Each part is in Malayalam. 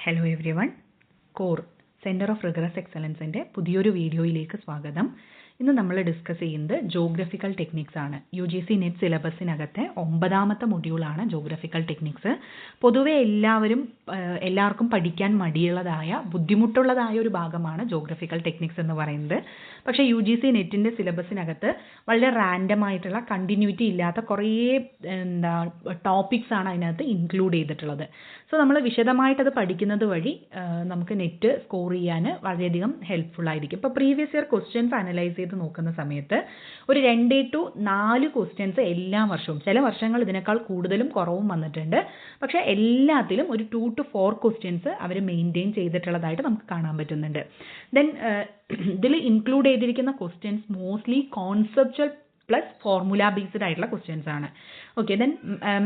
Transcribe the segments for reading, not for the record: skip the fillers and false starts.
Hello everyone. Core centre of rigorous എക്സലൻസിൻ്റെ പുതിയൊരു വീഡിയോയിലേക്ക് സ്വാഗതം. ഇന്ന് നമ്മൾ ഡിസ്കസ് ചെയ്യുന്നത് ജോഗ്രഫിക്കൽ ടെക്നിക്സ് ആണ്. UGC നെറ്റ് സിലബസിനകത്തെ 9ാമത്തെ മൊഡ്യൂളാണ് ജോഗ്രഫിക്കൽ ടെക്നിക്സ്. പൊതുവെ എല്ലാവർക്കും പഠിക്കാൻ മടിയുള്ളതായ ബുദ്ധിമുട്ടുള്ളതായ ഒരു ഭാഗമാണ് ജോഗ്രഫിക്കൽ ടെക്നിക്സ് എന്ന് പറയുന്നത്. പക്ഷേ UGC നെറ്റിൻ്റെ സിലബസിനകത്ത് വളരെ റാൻഡം ആയിട്ടുള്ള കണ്ടിന്യൂറ്റി ഇല്ലാത്ത കുറേ ടോപ്പിക്സ് ആണ് അതിനകത്ത് ഇൻക്ലൂഡ് ചെയ്തിട്ടുള്ളത്. സോ നമ്മൾ വിശദമായിട്ടത് പഠിക്കുന്നത് വഴി നമുക്ക് നെറ്റ് സ്കോർ ചെയ്യാൻ വളരെയധികം ഹെൽപ്ഫുൾ ആയിരിക്കും. ഇപ്പോൾ പ്രീവിയസ് ഇയർ ക്വസ്റ്റ്യൻസ് അനലൈസ് ചെയ്ത് നോക്കുന്ന സമയത്ത് ഒരു 2 to 4 ക്വസ്റ്റ്യൻസ് എല്ലാ വർഷവും, ചില വർഷങ്ങൾ ഇതിനേക്കാൾ കൂടുതലും കുറവും വന്നിട്ടുണ്ട്, പക്ഷേ എല്ലാത്തിലും ഒരു 2 to 4 ക്വസ്റ്റ്യൻസ് അവർ മെയിൻറ്റെയിൻ ചെയ്തിട്ടുള്ളതായിട്ട് നമുക്ക് കാണാൻ പറ്റുന്നുണ്ട്. ദെൻ ഇതിൽ ഇൻക്ലൂഡ് ചെയ്തിരിക്കുന്ന questions mostly conceptual plus formula based ആയിട്ടുള്ള ക്വസ്റ്റ്യൻസ് ആണ്. Okay, then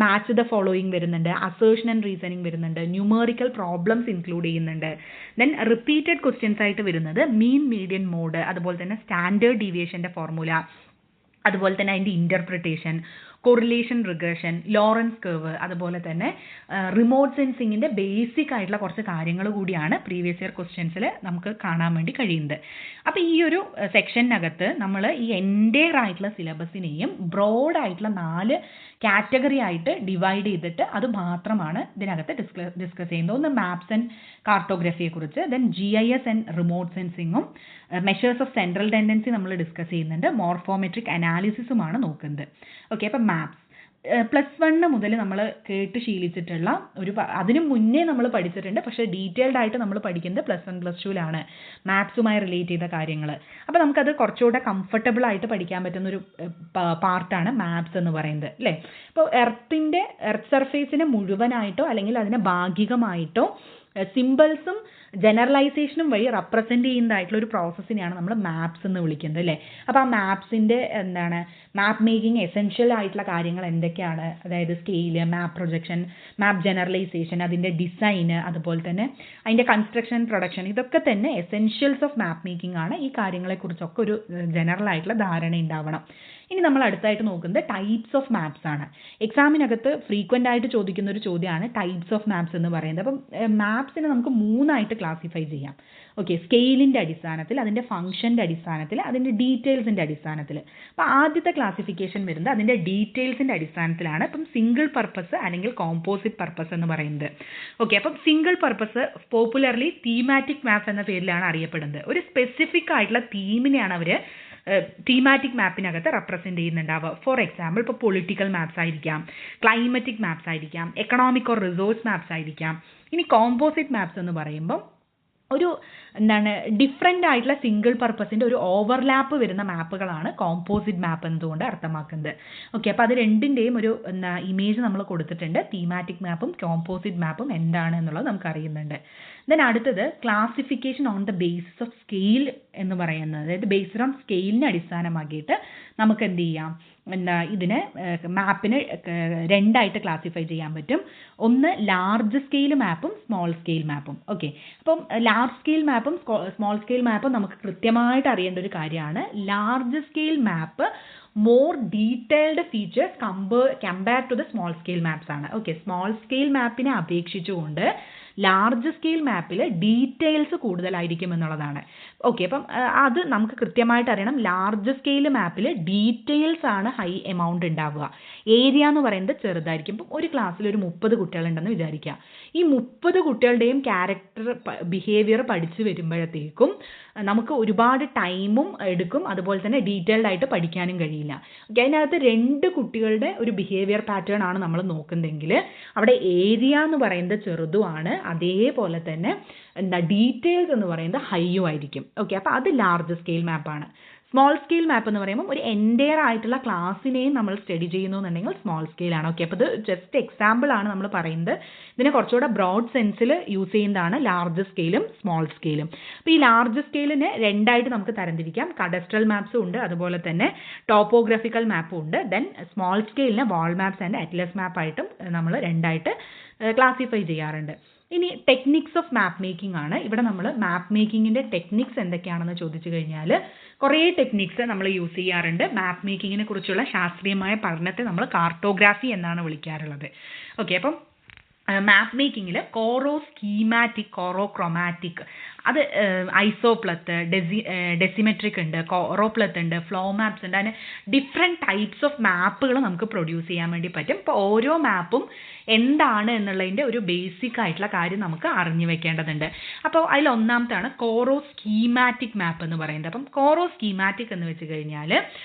match the following വരുന്നുണ്ട്, അസേർഷൻ ആൻഡ് റീസണിങ് വരുന്നുണ്ട്, ന്യൂമറിക്കൽ പ്രോബ്ലംസ് ഇൻക്ലൂഡ് ചെയ്യുന്നുണ്ട്. ദെൻ റിപ്പീറ്റഡ് ക്വസ്റ്റ്യൻസ് ആയിട്ട് വരുന്നത് മീൻ മീഡിയൻ മോഡ്, അതുപോലെ തന്നെ സ്റ്റാൻഡേർഡ് ഡീവിയേഷൻ്റെ ഫോർമുല, അതുപോലെ തന്നെ അതിൻ്റെ interpretation, correlation regression, Lawrence curve, അതുപോലെ തന്നെ റിമോട്ട് സെൻസിങ്ങിൻ്റെ ബേസിക് ആയിട്ടുള്ള കുറച്ച് കാര്യങ്ങൾ കൂടിയാണ് പ്രീവിയസ് ഇയർ ക്വസ്റ്റ്യൻസിൽ നമുക്ക് കാണാൻ വേണ്ടി കഴിയുന്നത്. അപ്പോൾ ഈ ഒരു സെക്ഷനകത്ത് നമ്മൾ ഈ എൻറ്റയർ ആയിട്ടുള്ള സിലബസിനെയും ബ്രോഡ് ആയിട്ടുള്ള 4 കാറ്റഗറി ആയിട്ട് ഡിവൈഡ് ചെയ്തിട്ട് അത് മാത്രമാണ് ഇതിനകത്ത് ഡിസ്കസ് ചെയ്യുന്നത്. ഒന്ന് മാപ്സ് ആൻഡ് കാർട്ടോഗ്രഫിയെക്കുറിച്ച്, ദെൻ GIS ആൻഡ് റിമോട്ട് സെൻസിങ്ങും മെഷേഴ്സ് ഓഫ് സെൻട്രൽ ടെൻഡൻസി നമ്മൾ ഡിസ്കസ് ചെയ്യുന്നുണ്ട്, മോർഫോമെട്രിക് അനാലിസിസുമാണ് നോക്കുന്നത്. ഓക്കെ, അപ്പം മാപ്സ് +1 മുതൽ നമ്മൾ കേട്ട് ശീലിച്ചിട്ടുള്ള അതിന് മുന്നേ നമ്മൾ പഠിച്ചിട്ടുണ്ട്, പക്ഷേ ഡീറ്റെയിൽഡ് ആയിട്ട് നമ്മൾ പഠിക്കുന്നത് +1 +2ലാണ് മാപ്സുമായി റിലേറ്റ് ചെയ്ത കാര്യങ്ങൾ. അപ്പോൾ നമുക്കത് കുറച്ചുകൂടെ കംഫർട്ടബിൾ ആയിട്ട് പഠിക്കാൻ പറ്റുന്നൊരു പാർട്ടാണ് മാപ്സ് എന്ന് പറയുന്നത്, അല്ലേ? ഇപ്പോൾ എർത്ത് സർഫേസിനെ മുഴുവനായിട്ടോ അല്ലെങ്കിൽ അതിനെ ഭാഗികമായിട്ടോ സിമ്പിൾസും ജനറലൈസേഷനും വഴി റെപ്രസെൻറ്റ് ചെയ്യുന്നതായിട്ടുള്ള ഒരു പ്രോസസ്സിനെയാണ് നമ്മൾ മാപ്സ് എന്ന് വിളിക്കുന്നത്, അല്ലേ? അപ്പോൾ ആ മാപ്സിൻ്റെ മാപ്പ് മേക്കിംഗ് എസെൻഷ്യൽ ആയിട്ടുള്ള കാര്യങ്ങൾ എന്തൊക്കെയാണ്? അതായത് സ്കെയില്, മാപ്പ് പ്രൊജക്ഷൻ, മാപ്പ് ജനറലൈസേഷൻ, അതിൻ്റെ ഡിസൈന്, അതുപോലെ തന്നെ അതിൻ്റെ കൺസ്ട്രക്ഷൻ, പ്രൊഡക്ഷൻ, ഇതൊക്കെ തന്നെ എസെൻഷ്യൽസ് ഓഫ് മാപ്പ് മേക്കിംഗ് ആണ്. ഈ കാര്യങ്ങളെക്കുറിച്ചൊക്കെ ഒരു ജനറൽ ആയിട്ടുള്ള ധാരണ ഉണ്ടാവണം. ഇനി നമ്മൾ അടുത്തായിട്ട് നോക്കുന്നത് ടൈപ്സ് ഓഫ് മാപ്സ് ആണ്. എക്സാമിനകത്ത് ഫ്രീക്വൻ്റ് ആയിട്ട് ചോദിക്കുന്ന ഒരു ചോദ്യമാണ് ടൈപ്സ് ഓഫ് മാപ്സ് എന്ന് പറയുന്നത്. അപ്പം മാപ്സിനെ നമുക്ക് 3ആയിട്ട് ക്ലാസിഫൈ ചെയ്യാം. ഓക്കെ, സ്കെയിലിൻ്റെ അടിസ്ഥാനത്തിൽ, അതിൻ്റെ ഫംഗ്ഷൻ്റെ അടിസ്ഥാനത്തിൽ, അതിൻ്റെ ഡീറ്റെയിൽസിൻ്റെ അടിസ്ഥാനത്തിൽ. അപ്പോൾ ആദ്യത്തെ ക്ലാസിഫിക്കേഷൻ വരുന്നത് അതിൻ്റെ ഡീറ്റെയിൽസിൻ്റെ അടിസ്ഥാനത്തിലാണ്. ഇപ്പം സിംഗിൾ പർപ്പസ് അല്ലെങ്കിൽ കോമ്പോസിറ്റ് പർപ്പസ് എന്ന് പറയുന്നത്. ഓക്കെ, അപ്പം സിംഗിൾ പർപ്പസ് പോപ്പുലർലി തീമാറ്റിക് മാപ്പ് എന്ന പേരിലാണ് അറിയപ്പെടുന്നത്. ഒരു സ്പെസിഫിക് ആയിട്ടുള്ള തീമിനെയാണ് അവർ തീമാറ്റിക് മാപ്പിനകത്ത് റെപ്രസെൻറ്റ് ചെയ്യുന്നുണ്ടാവുക. ഫോർ എക്സാമ്പിൾ, ഇപ്പോൾ പൊളിറ്റിക്കൽ മാപ്സ് ആയിരിക്കാം, ക്ലൈമറ്റിക് മാപ്സ് ആയിരിക്കാം, എക്കണോമിക് ഓർ റിസോഴ്സ് മാപ്സ് ആയിരിക്കാം. ഇനി കോമ്പോസിറ്റ് മാപ്സ് എന്ന് പറയുമ്പം ഒരു ഡിഫറെൻ്റ് ആയിട്ടുള്ള സിംഗിൾ പർപ്പസിൻ്റെ ഒരു ഓവർലാപ്പ് വരുന്ന മാപ്പുകളാണ് കോമ്പോസിറ്റ് മാപ്പ് എന്നതുകൊണ്ട് അർത്ഥമാക്കുന്നത്. ഓക്കെ, അപ്പോൾ അത് രണ്ടിൻ്റെയും ഒരു ഇമേജ് നമ്മൾ കൊടുത്തിട്ടുണ്ട്. തീമാറ്റിക് മാപ്പും കോമ്പോസിറ്റ് മാപ്പും എന്താണ് എന്നുള്ളത് നമുക്ക് അറിയുന്നുണ്ട്. ദെൻ അടുത്തത് classification on the basis of scale എന്ന് പറയുന്നത്, അതായത് ബേസ്ഡ് ഓൺ സ്കെയിലിനെ അടിസ്ഥാനമാക്കിയിട്ട് നമുക്ക് എന്ത് ചെയ്യാം, ഇതിനെ മാപ്പിന് 2ആയിട്ട് ക്ലാസിഫൈ ചെയ്യാൻ പറ്റും. ഒന്ന് ലാർജ് സ്കെയിൽ മാപ്പും സ്മോൾ സ്കെയിൽ മാപ്പും. ഓക്കെ, അപ്പം ലാർജ് സ്കെയിൽ മാപ്പും സ്മോൾ സ്കെയിൽ മാപ്പും നമുക്ക് കൃത്യമായിട്ട് അറിയേണ്ട ഒരു കാര്യമാണ്. Large scale map more detailed features compare to the small scale maps ആണ്. ഓക്കെ, സ്മോൾ സ്കെയിൽ മാപ്പിനെ അപേക്ഷിച്ചുകൊണ്ട് ലാർജ് സ്കെയിൽ മാപ്പിൽ ഡീറ്റെയിൽസ് കൂടുതലായിരിക്കും എന്നുള്ളതാണ്. ഓക്കെ, അപ്പം അത് നമുക്ക് കൃത്യമായിട്ട് അറിയണം. ലാർജ് സ്കെയിൽ മാപ്പിൽ ഡീറ്റെയിൽസ് ആണ് ഹൈ എമൗണ്ട് ഉണ്ടാവുക. ഏരിയ എന്ന് പറയുന്നത് ചെറുതായിരിക്കും. ഇപ്പം ഒരു ക്ലാസ്സിൽ ഒരു 30 കുട്ടികളുണ്ടെന്ന് വിചാരിക്കുക. ഈ 30 കുട്ടികളുടെയും ക്യാരക്ടർ, ബിഹേവിയർ പഠിച്ചു വരുമ്പോഴത്തേക്കും നമുക്ക് ഒരുപാട് ടൈമും എടുക്കും, അതുപോലെ തന്നെ ഡീറ്റെയിൽഡ് ആയിട്ട് പഠിക്കാനും കഴിയില്ല. ഓക്കെ, അതിനകത്ത് 2 കുട്ടികളുടെ ഒരു ബിഹേവിയർ പാറ്റേൺ ആണ് നമ്മൾ നോക്കുന്നതെങ്കിൽ അവിടെ ഏരിയ എന്ന് പറയുന്നത് ചെറുതുമാണ്, അതേപോലെ തന്നെ ഡീറ്റെയിൽസ് എന്ന് പറയുന്നത് ഹൈയും ആയിരിക്കും. ഓക്കെ, അപ്പോൾ അത് ലാർജ് സ്കെയിൽ മാപ്പാണ്. സ്മോൾ സ്കെയിൽ മാപ്പ് എന്ന് പറയുമ്പോൾ ഒരു എൻറ്റയർ ആയിട്ടുള്ള ക്ലാസ്സിനെയും നമ്മൾ സ്റ്റഡി ചെയ്യുന്നു എന്നുണ്ടെങ്കിൽ സ്മോൾ സ്കെയിലാണ്. ഓക്കെ, അപ്പോൾ ഇത് ജസ്റ്റ് എക്സാമ്പിൾ ആണ് നമ്മൾ പറയുന്നത്. ഇതിനെ കുറച്ചുകൂടെ ബ്രോഡ് സെൻസിൽ യൂസ് ചെയ്യുന്നതാണ് ലാർജ് സ്കെയിലും സ്മോൾ സ്കെയിലും. അപ്പോൾ ഈ ലാർജ് സ്കെയിലിനെ 2ആയിട്ട് നമുക്ക് തരംതിരിക്കാം. കഡസ്ട്രൽ മാപ്സും ഉണ്ട്, അതുപോലെ തന്നെ ടോപ്പോഗ്രാഫിക്കൽ മാപ്പും ഉണ്ട്. ദെൻ സ്മോൾ സ്കെയിലിനെ വാൾ മാപ്സ് ആൻഡ് അറ്റ്ലസ് മാപ്പായിട്ടും നമ്മൾ 2ആയിട്ട് ക്ലാസിഫൈ ചെയ്യാറുണ്ട്. ഇനി ടെക്നിക്സ് ഓഫ് മാപ്പ് മേക്കിംഗ് ആണ്. ഇവിടെ നമ്മൾ മാപ്പ് മേക്കിങ്ങിൻ്റെ ടെക്നിക്സ് എന്തൊക്കെയാണെന്ന് ചോദിച്ചു കഴിഞ്ഞാൽ കുറേ ടെക്നിക്സ് നമ്മൾ യൂസ് ചെയ്യാറുണ്ട്. മാപ്പ് മേക്കിങ്ങിനെ കുറിച്ചുള്ള ശാസ്ത്രീയമായ പഠനത്തെ നമ്മൾ കാർട്ടോഗ്രാഫി എന്നാണ് വിളിക്കാറുള്ളത്. ഓക്കെ, അപ്പം മാപ്പ് മേക്കിങ്ങിൽ കോറോ സ്കീമാറ്റിക്, കോറോ ക്രോമാറ്റിക്, അത് ഐസോപ്ലത്ത്, ഡെസിമെട്രിക് ഉണ്ട്, കോറോപ്ലത്ത് ഉണ്ട്, ഫ്ലോ മാപ്സ് ഉണ്ട്. അതിന് ഡിഫറെൻറ്റ് ടൈപ്സ് ഓഫ് മാപ്പുകൾ നമുക്ക് പ്രൊഡ്യൂസ് ചെയ്യാൻ വേണ്ടി പറ്റും. ഇപ്പോൾ ഓരോ മാപ്പും എന്താണ് എന്നുള്ളതിൻ്റെ ഒരു ബേസിക് ആയിട്ടുള്ള കാര്യം നമുക്ക് അറിഞ്ഞു വെക്കേണ്ടതുണ്ട്. അപ്പോൾ അതിൽ ഒന്നാമത്താണ് കോറോ സ്കീമാറ്റിക് മാപ്പ് എന്ന് പറയുന്നത്. അപ്പം കോറോ സ്കീമാറ്റിക് എന്ന് വെച്ച് കഴിഞ്ഞാൽ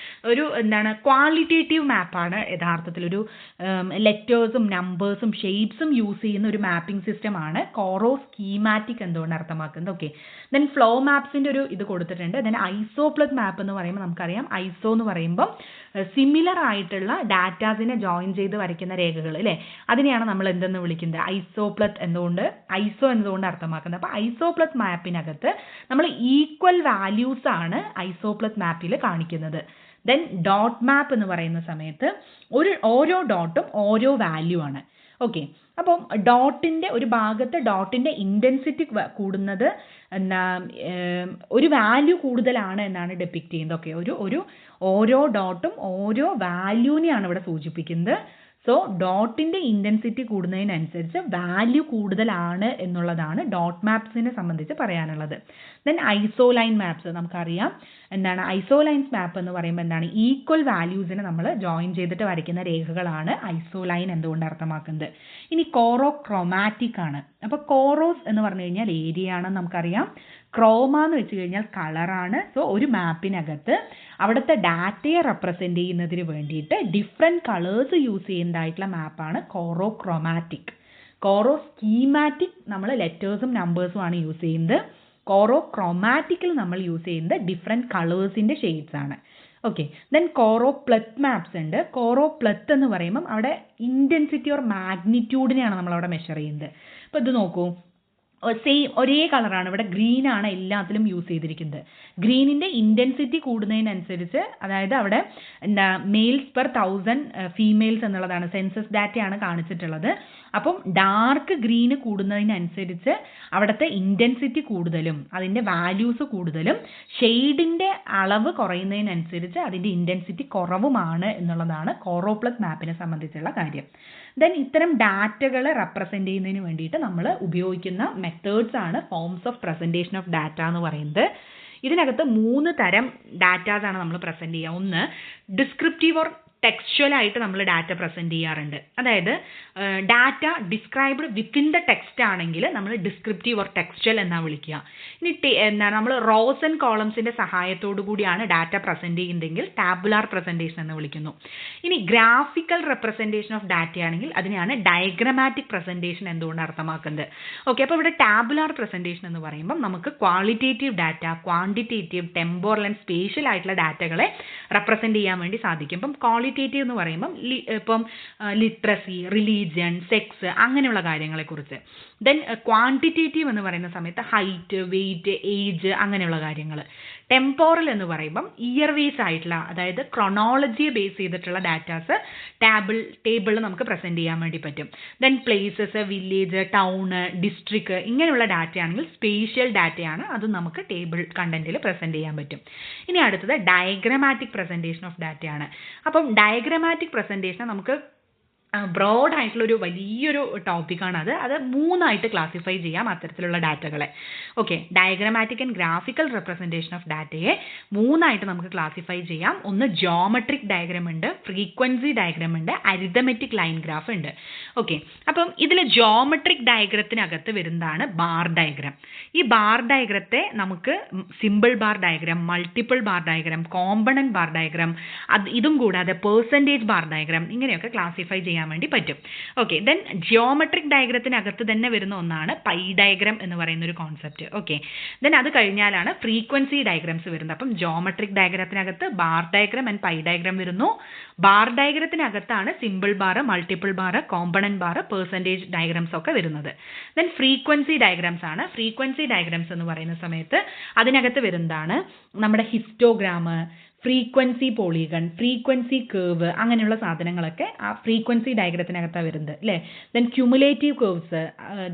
ഒരു ക്വാളിറ്റേറ്റീവ് മാപ്പാണ് യഥാർത്ഥത്തിൽ. ഒരു ലെറ്റേഴ്സും നമ്പേഴ്സും ഷേപ്സും യൂസ് ചെയ്യുന്ന ഒരു മാപ്പിംഗ് സിസ്റ്റമാണ് കോറോ സ്കീമാറ്റിക് എന്തുകൊണ്ട് അർത്ഥമാക്കുന്നത്. ഓക്കെ, ദെൻ ഫ്ലോ മാപ്സിൻ്റെ ഒരു ഇത് കൊടുത്തിട്ടുണ്ട്. ദെൻ ഐസോപ്ലത്ത് മാപ്പ് എന്ന് പറയുമ്പോൾ നമുക്കറിയാം, ഐസോ എന്ന് പറയുമ്പം സിമിലർ ആയിട്ടുള്ള ഡാറ്റാസിനെ ജോയിൻ ചെയ്ത് വരയ്ക്കുന്ന രേഖകൾ അല്ലേ, അതിനെയാണ് നമ്മൾ എന്തെന്ന് വിളിക്കുന്നത്, ഐസോപ്ലത്ത് എന്തുകൊണ്ട് അർത്ഥമാക്കുന്നത്. അപ്പോൾ ഐസോപ്ലത്ത് മാപ്പിനകത്ത് നമ്മൾ ഈക്വൽ വാല്യൂസ് ആണ് ഐസോപ്ലത്ത് മാപ്പിൽ കാണിക്കുന്നത്. ദെൻ ഡോട്ട് മാപ്പ് എന്ന് പറയുന്ന സമയത്ത് ഓരോ ഡോട്ടും ഓരോ വാല്യൂ ആണ്. ഓക്കെ, അപ്പം ഡോട്ടിൻ്റെ ഒരു ഭാഗത്ത് ഡോട്ടിൻ്റെ ഇൻറ്റൻസിറ്റി കൂടുന്നത് ഒരു വാല്യൂ കൂടുതലാണ് എന്നാണ് ഡെപ്പിക്റ്റ് ചെയ്യുന്നത്. ഓക്കെ, ഓരോ ഡോട്ടും ഓരോ വാല്യൂവിനെയാണ് ഇവിടെ സൂചിപ്പിക്കുന്നത്. സോ ഡോട്ടിൻ്റെ ഇൻറ്റൻസിറ്റി കൂടുന്നതിനനുസരിച്ച് വാല്യൂ കൂടുതലാണ് എന്നുള്ളതാണ് ഡോട്ട് മാപ്സിനെ സംബന്ധിച്ച് പറയാനുള്ളത്. ദെൻ ഐസോലൈൻ മാപ്സ് നമുക്കറിയാം. ഐസോലൈൻസ് മാപ്പ് എന്ന് പറയുമ്പോൾ എന്താണ്, ഈക്വൽ വാല്യൂസിനെ നമ്മൾ ജോയിൻ ചെയ്തിട്ട് വരയ്ക്കുന്ന രേഖകളാണ് ഐസോലൈൻ എന്തുകൊണ്ട് അർത്ഥമാക്കുന്നത്. ഇനി കോറോ ക്രോമാറ്റിക് ആണ്. അപ്പോൾ കോറോസ് എന്ന് പറഞ്ഞു കഴിഞ്ഞാൽ ഏരിയ ആണെന്ന് നമുക്കറിയാം. ക്രോമ എന്ന് വെച്ച് കഴിഞ്ഞാൽ കളറാണ്. സോ ഒരു മാപ്പിനകത്ത് അവിടുത്തെ ഡാറ്റയെ റെപ്രസെൻ്റ് ചെയ്യുന്നതിന് വേണ്ടിയിട്ട് ഡിഫറെൻറ്റ് കളേഴ്സ് യൂസ് ചെയ്യുന്നതായിട്ടുള്ള മാപ്പാണ് കോറോ ക്രോമാറ്റിക്. കോറോ സ്കീമാറ്റിക് നമ്മൾ ലെറ്റേഴ്സും നമ്പേഴ്സും ആണ് യൂസ് ചെയ്യുന്നത്. കോറോ ക്രോമാറ്റിക്കിൽ നമ്മൾ യൂസ് ചെയ്യുന്നത് ഡിഫറെൻറ്റ് കളേഴ്സിൻ്റെ ഷെയ്ഡ്സ് ആണ്. ഓക്കെ, ദെൻ കോറോ പ്ലത്ത് മാപ്സ് ഉണ്ട്. കോറോ പ്ലത്ത് എന്ന് പറയുമ്പം അവിടെ ഇൻറ്റൻസിറ്റി ഓർ മാഗ്നിറ്റ്യൂഡിനെയാണ് നമ്മളവിടെ മെഷർ ചെയ്യുന്നത്. അപ്പോൾ ഇത് നോക്കൂ, ഒരേ കളറാണ്, ഇവിടെ ഗ്രീൻ ആണ് എല്ലാത്തിലും യൂസ് ചെയ്തിരിക്കുന്നത്. ഗ്രീനിൻ്റെ ഇൻറ്റൻസിറ്റി കൂടുന്നതിനനുസരിച്ച്, അതായത് അവിടെ മെയിൽസ് പെർ 1000 ഫീമെയിൽസ് എന്നുള്ളതാണ്, സെൻസസ് ഡാറ്റയാണ് കാണിച്ചിട്ടുള്ളത്. അപ്പം ഡാർക്ക് ഗ്രീന് കൂടുന്നതിനനുസരിച്ച് അവിടുത്തെ ഇൻറ്റൻസിറ്റി കൂടുതലും അതിൻ്റെ വാല്യൂസ് കൂടുതലും, ഷെയ്ഡിൻ്റെ അളവ് കുറയുന്നതിനനുസരിച്ച് അതിൻ്റെ ഇൻറ്റൻസിറ്റി കുറവുമാണ് എന്നുള്ളതാണ് കോറോപ്ലത്ത് മാപ്പിനെ സംബന്ധിച്ചുള്ള കാര്യം. ദെൻ ഇത്തരം ഡാറ്റകൾ റെപ്രസെൻ്റ് ചെയ്യുന്നതിന് വേണ്ടിയിട്ട് നമ്മൾ ഉപയോഗിക്കുന്ന മെത്തേഡ്സ് ആണ് forms of presentation of data എന്ന് പറയുന്നത്. ഇതിനകത്ത് 3 തരം ഡാറ്റാസ് ആണ് നമ്മൾ പ്രസൻറ്റ് ചെയ്യുക. ഒന്ന് ഡിസ്ക്രിപ്റ്റീവ് ഓർ ടെക്സ്ച്വൽ ആയിട്ട് നമ്മൾ ഡാറ്റ പ്രസൻറ്റ് ചെയ്യാറുണ്ട്. അതായത് data described within the text ആണെങ്കിൽ നമ്മൾ ഡിസ്ക്രിപ്റ്റീവ് ഓർ ടെക്സ്ച്വൽ എന്നാണ് വിളിക്കുക. ഇനി നമ്മൾ റോസ് ആൻഡ് കോളംസിൻ്റെ സഹായത്തോടു കൂടിയാണ് ഡാറ്റ പ്രസൻറ്റ് ചെയ്യുന്നതെങ്കിൽ ടാബുലാർ പ്രസൻറ്റേഷൻ എന്ന് വിളിക്കുന്നു. ഇനി ഗ്രാഫിക്കൽ റെപ്രസെൻറ്റേഷൻ ഓഫ് ഡാറ്റ ആണെങ്കിൽ അതിനെയാണ് ഡയഗ്രമാറ്റിക് പ്രസൻറ്റേഷൻ എന്തുകൊണ്ട് അർത്ഥമാക്കുന്നത്. ഓക്കെ, അപ്പോൾ ഇവിടെ ടാബുലാർ പ്രസൻറ്റേഷൻ എന്ന് പറയുമ്പം നമുക്ക് qualitative data, quantitative, temporal and spatial ആയിട്ടുള്ള ഡാറ്റകളെ റെപ്രസെൻറ്റ് ചെയ്യാൻ വേണ്ടി സാധിക്കും. ഇപ്പം ക്വാളിറ്റേറ്റീവ് എന്ന് പറയുമ്പം ഇപ്പം ലിറ്ററസി, റിലീജിയൻ, സെക്സ് അങ്ങനെയുള്ള കാര്യങ്ങളെക്കുറിച്ച്. ദെൻ ക്വാണ്ടിറ്റേറ്റീവ് എന്ന് പറയുന്ന സമയത്ത് ഹൈറ്റ്, വെയിറ്റ്, ഏജ് അങ്ങനെയുള്ള കാര്യങ്ങൾ. ടെമ്പോറൽ എന്ന് പറയുമ്പം ഇയർ വേസ് ആയിട്ടുള്ള, അതായത് ക്രോണോളജിയെ ബേസ് ചെയ്തിട്ടുള്ള ഡാറ്റാസ് ടേബിളിൽ നമുക്ക് പ്രസൻറ്റ് ചെയ്യാൻ വേണ്ടി പറ്റും. Then places, village, town, district ഇങ്ങനെയുള്ള ഡാറ്റ ആണെങ്കിൽ സ്പേഷ്യൽ ഡാറ്റയാണ്, അത് നമുക്ക് ടേബിൾ കണ്ടന്റിൽ പ്രസൻറ്റ് ചെയ്യാൻ പറ്റും. ഇനി അടുത്തത് ഡയഗ്രമാറ്റിക് പ്രസൻറ്റേഷൻ ഓഫ് ഡാറ്റയാണ്. അപ്പം ഡയഗ്രമാറ്റിക് പ്രസൻറ്റേഷൻ നമുക്ക് ബ്രോഡ് ആയിട്ടുള്ളൊരു വലിയൊരു ടോപ്പിക്കാണ്. അത് 3 ക്ലാസിഫൈ ചെയ്യാം അത്തരത്തിലുള്ള ഡാറ്റകളെ. Okay, diagrammatic and graphical representation of ഡാറ്റയെ 3 നമുക്ക് ക്ലാസിഫൈ ചെയ്യാം. ഒന്ന് ജോമെട്രിക് ഡയഗ്രാം ഉണ്ട്, ഫ്രീക്വൻസി ഡയഗ്രാം ഉണ്ട്, അരിതമെറ്റിക് ലൈൻ ഗ്രാഫ് ഉണ്ട്. ഓക്കെ, അപ്പം ഇതിൽ ജോമെട്രിക് ഡയഗ്രത്തിനകത്ത് വരുന്നതാണ് ബാർ ഡയഗ്രാം. ഈ ബാർ ഡയഗ്രത്തെ നമുക്ക് simple bar diagram, multiple bar diagram, component bar diagram, ഇതും കൂടാതെ പെർസെൻറ്റേജ് ബാർ ഡയഗ്രാം ഇങ്ങനെയൊക്കെ ക്ലാസിഫൈ ചെയ്യാൻ വേണ്ടി പറ്റും. ഓക്കെ, ദെൻ ജിയോമെട്രിക് ഡയഗ്രത്തിനകത്ത് തന്നെ വരുന്ന ഒന്നാണ് പൈ ഡയഗ്രാം എന്ന് പറയുന്ന ഒരു കോൺസെപ്റ്റ്. ഓക്കെ, ദെൻ അത് കഴിഞ്ഞാലാണ് ഫ്രീക്വൻസി ഡയഗ്രാംസ് വരുന്നത്. അപ്പം ജിയോമെട്രിക് ഡയഗ്രത്തിനകത്ത് bar diagram and pie diagram വരുന്നു. ബാർ ഡയഗ്രത്തിനകത്താണ് simple bar, multiple bar, component bar, percentage diagrams ഒക്കെ വരുന്നത്. ദെൻ ഫ്രീക്വൻസി ഡയഗ്രാംസ് ആണ്. ഫ്രീക്വൻസി ഡയഗ്രാംസ് എന്ന് പറയുന്ന സമയത്ത് അതിനകത്ത് വരുന്നതാണ് നമ്മുടെ histogram, frequency polygon, frequency curve, അങ്ങനെയുള്ള സാധനങ്ങളൊക്കെ ആ ഫ്രീക്വൻസി ഡയഗ്രത്തിനകത്താണ് വരുന്നത് അല്ലേ. Then cumulative curves,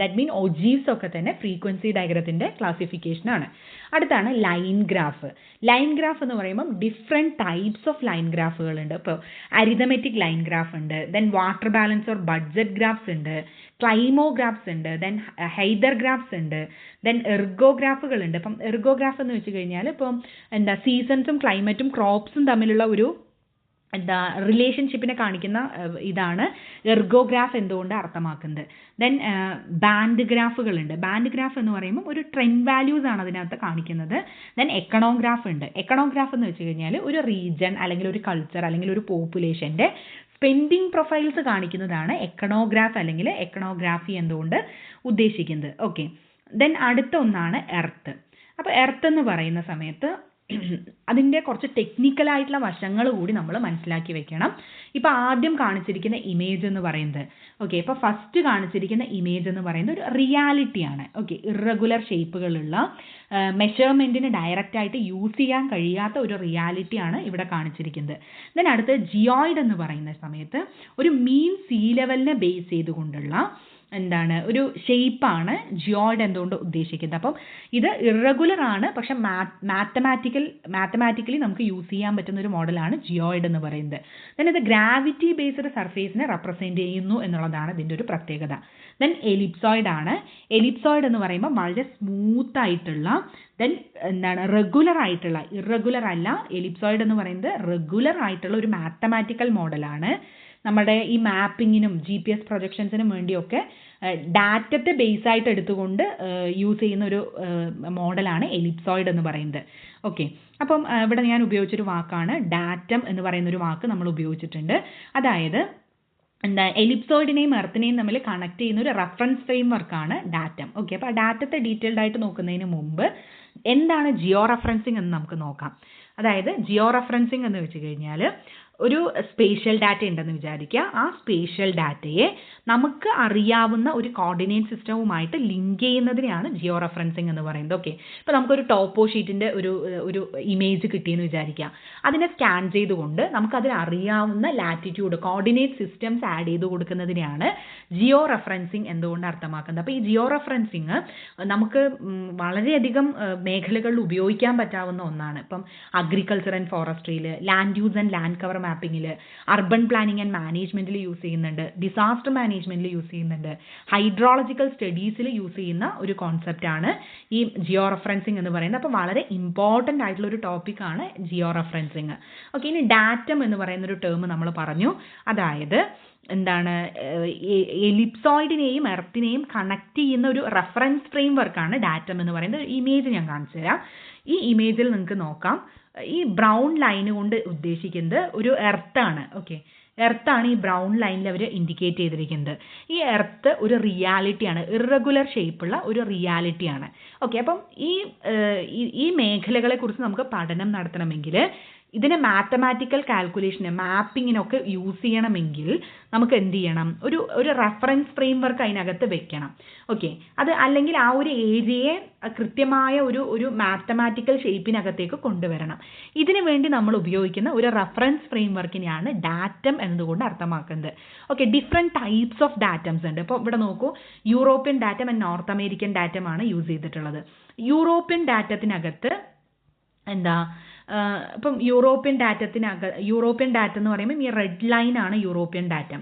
that mean ogives ഒക്കെ തന്നെ ഫ്രീക്വൻസി ഡയഗ്രത്തിൻ്റെ ക്ലാസിഫിക്കേഷനാണ്. അടുത്താണ് ലൈൻ ഗ്രാഫ്. ലൈൻ ഗ്രാഫ് എന്ന് പറയുമ്പം ഡിഫറെൻറ്റ് ടൈപ്സ് ഓഫ് ലൈൻ ഗ്രാഫുകളുണ്ട്. ഇപ്പോൾ അരിതമെറ്റിക് ലൈൻ ഗ്രാഫ് ഉണ്ട്, then water balance or budget graphs ഉണ്ട്, ക്ലൈമോഗ്രാഫ്സ് ഉണ്ട്, ദെൻ ഹൈദർ ഗ്രാഫ്സ് ഉണ്ട്, ദെൻ എർഗോഗ്രാഫുകളുണ്ട്. ഇപ്പം എർഗോഗ്രാഫ് എന്ന് വെച്ച് കഴിഞ്ഞാൽ ഇപ്പം സീസൺസും ക്ലൈമറ്റും ക്രോപ്സും തമ്മിലുള്ള ഒരു റിലേഷൻഷിപ്പിനെ കാണിക്കുന്ന ഇതാണ് എർഗോഗ്രാഫ് എന്തുകൊണ്ട് അർത്ഥമാക്കുന്നത്. ദെൻ ബാൻഡ് ഗ്രാഫുകളുണ്ട്. ബാൻഡ് ഗ്രാഫ് എന്ന് പറയുമ്പോൾ ഒരു ട്രെൻഡ് വാല്യൂസ് ആണ് അതിനകത്ത് കാണിക്കുന്നത്. ദെൻ എക്കണോഗ്രാഫ് ഉണ്ട്. എക്കണോഗ്രാഫ് എന്ന് വെച്ച് കഴിഞ്ഞാൽ ഒരു റീജൺ അല്ലെങ്കിൽ ഒരു കൾച്ചർ അല്ലെങ്കിൽ ഒരു പോപ്പുലേഷൻ്റെ സ്പെൻഡിങ് പ്രൊഫൈൽസ് കാണിക്കുന്നതാണ് എക്കണോഗ്രാഫ് അല്ലെങ്കിൽ എക്കണോഗ്രാഫി എന്തുകൊണ്ട് ഉദ്ദേശിക്കുന്നത്. ഓക്കെ, ദെൻ അടുത്ത ഒന്നാണ് എർത്ത്. അപ്പോൾ എർത്ത് എന്ന് പറയുന്ന സമയത്ത് അതിൻ്റെ കുറച്ച് ടെക്നിക്കലായിട്ടുള്ള വശങ്ങൾ കൂടി നമ്മൾ മനസ്സിലാക്കി വെക്കണം. ഇപ്പോൾ ആദ്യം കാണിച്ചിരിക്കുന്ന ഇമേജ് എന്ന് പറയുന്നത് ഇപ്പോൾ ഫസ്റ്റ് കാണിച്ചിരിക്കുന്ന ഇമേജ് എന്ന് പറയുന്നത് ഒരു റിയാലിറ്റിയാണ്. ഇറഗുലർ ഷേപ്പുകളുള്ള മെഷർമെൻറ്റിന് ഡയറക്റ്റായിട്ട് യൂസ് ചെയ്യാൻ കഴിയാത്ത ഒരു റിയാലിറ്റിയാണ് ഇവിടെ കാണിച്ചിരിക്കുന്നത്. ദെൻ അടുത്ത് ജിയോയിഡ് എന്ന് പറയുന്ന സമയത്ത് ഒരു മീൻ സീ ലെവലിനെ ബേസ് ചെയ്തുകൊണ്ടുള്ള ഒരു ഷേപ്പാണ് ജിയോയിഡ് എന്തുകൊണ്ട് ഉദ്ദേശിക്കുന്നത്. അപ്പം ഇത് ഇറഗുലർ ആണ്, പക്ഷെ മാത്തമാറ്റിക്കലി നമുക്ക് യൂസ് ചെയ്യാൻ പറ്റുന്ന ഒരു മോഡലാണ് ജിയോയിഡ് എന്ന് പറയുന്നത്. ദെൻ ഇത് ഗ്രാവിറ്റി ബേസ്ഡ് സർഫേസിനെ റെപ്രസെൻറ്റ് ചെയ്യുന്നു എന്നുള്ളതാണ് ഇതിൻ്റെ ഒരു പ്രത്യേകത. ദെൻ എലിപ്സോയിഡ് ആണ്. എലിപ്സോയിഡ് എന്ന് പറയുമ്പോൾ വളരെ സ്മൂത്ത് ആയിട്ടുള്ള ദെൻ റെഗുലർ ആയിട്ടുള്ള, ഇറഗുലർ അല്ല, എലിപ്സോയിഡ് എന്ന് പറയുന്നത് റെഗുലർ ആയിട്ടുള്ള ഒരു മാത്തമാറ്റിക്കൽ മോഡലാണ്. നമ്മുടെ ഈ മാപ്പിങ്ങിനും GPS പ്രൊജക്ഷൻസിനും വേണ്ടിയൊക്കെ ഡാറ്റത്തെ ബേസ് ആയിട്ട് എടുത്തുകൊണ്ട് യൂസ് ചെയ്യുന്ന ഒരു മോഡലാണ് എലിപ്സോയിഡ് എന്ന് പറയുന്നത്. അപ്പം ഇവിടെ ഞാൻ ഉപയോഗിച്ചൊരു വാക്കാണ് ഡാറ്റം എന്ന് പറയുന്നൊരു വാക്ക് നമ്മൾ ഉപയോഗിച്ചിട്ടുണ്ട്. അതായത് എലിപ്സോയിഡിനെയും എർത്തിനെയും തമ്മിൽ കണക്ട് ചെയ്യുന്ന ഒരു റെഫറൻസ് ഫ്രെയിം വർക്കാണ് ഡാറ്റം. അപ്പോൾ ആ ഡാറ്റത്തെ ഡീറ്റെയിൽഡ് ആയിട്ട് നോക്കുന്നതിന് മുമ്പ് എന്താണ് ജിയോ റെഫറൻസിങ് എന്ന് നമുക്ക് നോക്കാം. അതായത് ജിയോ റെഫറൻസിങ് എന്ന് വെച്ച് കഴിഞ്ഞാൽ ഒരു സ്പേഷ്യൽ ഡാറ്റ ഉണ്ടെന്ന് വിചാരിക്കുക. ആ സ്പേഷ്യൽ ഡാറ്റയെ നമുക്ക് അറിയാവുന്ന ഒരു കോർഡിനേറ്റ് സിസ്റ്റവുമായിട്ട് ലിങ്ക് ചെയ്യുന്നതിനെയാണ് ജിയോ റെഫറൻസിങ് എന്ന് പറയുന്നത്. ഇപ്പോൾ നമുക്കൊരു ടോപ്പോ ഷീറ്റിൻ്റെ ഒരു ഇമേജ് കിട്ടിയെന്ന് വിചാരിക്കുക. അതിനെ സ്കാൻ ചെയ്തുകൊണ്ട് നമുക്കതിൽ അറിയാവുന്ന ലാറ്റിറ്റ്യൂഡ് കോർഡിനേറ്റ് സിസ്റ്റംസ് ആഡ് ചെയ്ത് കൊടുക്കുന്നതിനെയാണ് ജിയോ റെഫറൻസിങ് എന്തുകൊണ്ട് അർത്ഥമാക്കുന്നത്. അപ്പോൾ ഈ ജിയോ റെഫറൻസിങ് നമുക്ക് വളരെയധികം മേഖലകളിൽ ഉപയോഗിക്കാൻ പറ്റാവുന്ന ഒന്നാണ്. ഇപ്പം അഗ്രികൾച്ചർ ആൻഡ് ഫോറസ്ട്രിയിൽ, land use and land cover മാപ്പിങ്ങിൽ, അർബൻ പ്ലാനിങ് ആൻഡ് മാനേജ്മെൻറ്റിൽ യൂസ് ചെയ്യുന്നുണ്ട്, ഡിസാസ്റ്റർ മാനേജ്മെൻറ്റിൽ യൂസ് ചെയ്യുന്നുണ്ട്, ഹൈഡ്രോളജിക്കൽ സ്റ്റഡീസിൽ യൂസ് ചെയ്യുന്ന ഒരു കോൺസെപ്റ്റാണ് ഈ ജിയോ റെഫറൻസിങ് എന്ന് പറയുന്നത്. അപ്പോൾ വളരെ ഇമ്പോർട്ടൻ്റ് ആയിട്ടുള്ള ഒരു ടോപ്പിക്കാണ് ജിയോ റെഫറൻസിങ്. ഇനി ഡാറ്റം എന്ന് പറയുന്നൊരു ടേം നമ്മൾ പറഞ്ഞു. അതായത് എലിപ്സോയിഡിനെയും എർത്തിനെയും കണക്ട് ചെയ്യുന്ന ഒരു റെഫറൻസ് ഫ്രെയിം വർക്കാണ് ഡാറ്റം എന്ന് പറയുന്നത്. ഒരു ഇമേജ് ഞാൻ കാണിച്ചു തരാം. ഈ ഇമേജിൽ നിങ്ങൾക്ക് നോക്കാം, ഈ ബ്രൗൺ ലൈൻ കൊണ്ട് ഉദ്ദേശിക്കുന്നത് ഒരു എർത്താണ്. എർത്താണ് ഈ ബ്രൗൺ ലൈനിൽ അവർ ഇൻഡിക്കേറ്റ് ചെയ്തിരിക്കുന്നത്. ഈ എർത്ത് ഒരു റിയാലിറ്റിയാണ്, ഇറഗുലർ ഷേപ്പുള്ള ഒരു റിയാലിറ്റിയാണ്. അപ്പം ഈ മേഖലകളെക്കുറിച്ച് നമുക്ക് പഠനം നടത്തണമെങ്കിൽ, ഇതിനെ മാത്തമാറ്റിക്കൽ കാൽക്കുലേഷന്, മാപ്പിങ്ങിനൊക്കെ യൂസ് ചെയ്യണമെങ്കിൽ നമുക്ക് എന്ത് ചെയ്യണം? ഒരു റെഫറൻസ് ഫ്രെയിം വർക്ക് അതിനകത്ത് വെക്കണം. അത് അല്ലെങ്കിൽ ആ ഒരു ഏരിയയെ കൃത്യമായ ഒരു മാത്തമാറ്റിക്കൽ ഷേപ്പിനകത്തേക്ക് കൊണ്ടുവരണം. ഇതിനു വേണ്ടി നമ്മൾ ഉപയോഗിക്കുന്ന ഒരു റെഫറൻസ് ഫ്രെയിം വർക്കിനെയാണ് ഡാറ്റം എന്നതുകൊണ്ട് അർത്ഥമാക്കുന്നത്. ഡിഫറെൻറ്റ് ടൈപ്സ് ഓഫ് ഡാറ്റംസ് ഉണ്ട്. ഇപ്പോൾ ഇവിടെ നോക്കൂ, European datum and North American ഡാറ്റമാണ് യൂസ് ചെയ്തിട്ടുള്ളത്. യൂറോപ്യൻ ഡാറ്റത്തിനകത്ത് ഇപ്പം യൂറോപ്യൻ ഡാറ്റ എന്ന് പറയുമ്പോൾ ഈ റെഡ് ലൈൻ ആണ് യൂറോപ്യൻ ഡാറ്റ.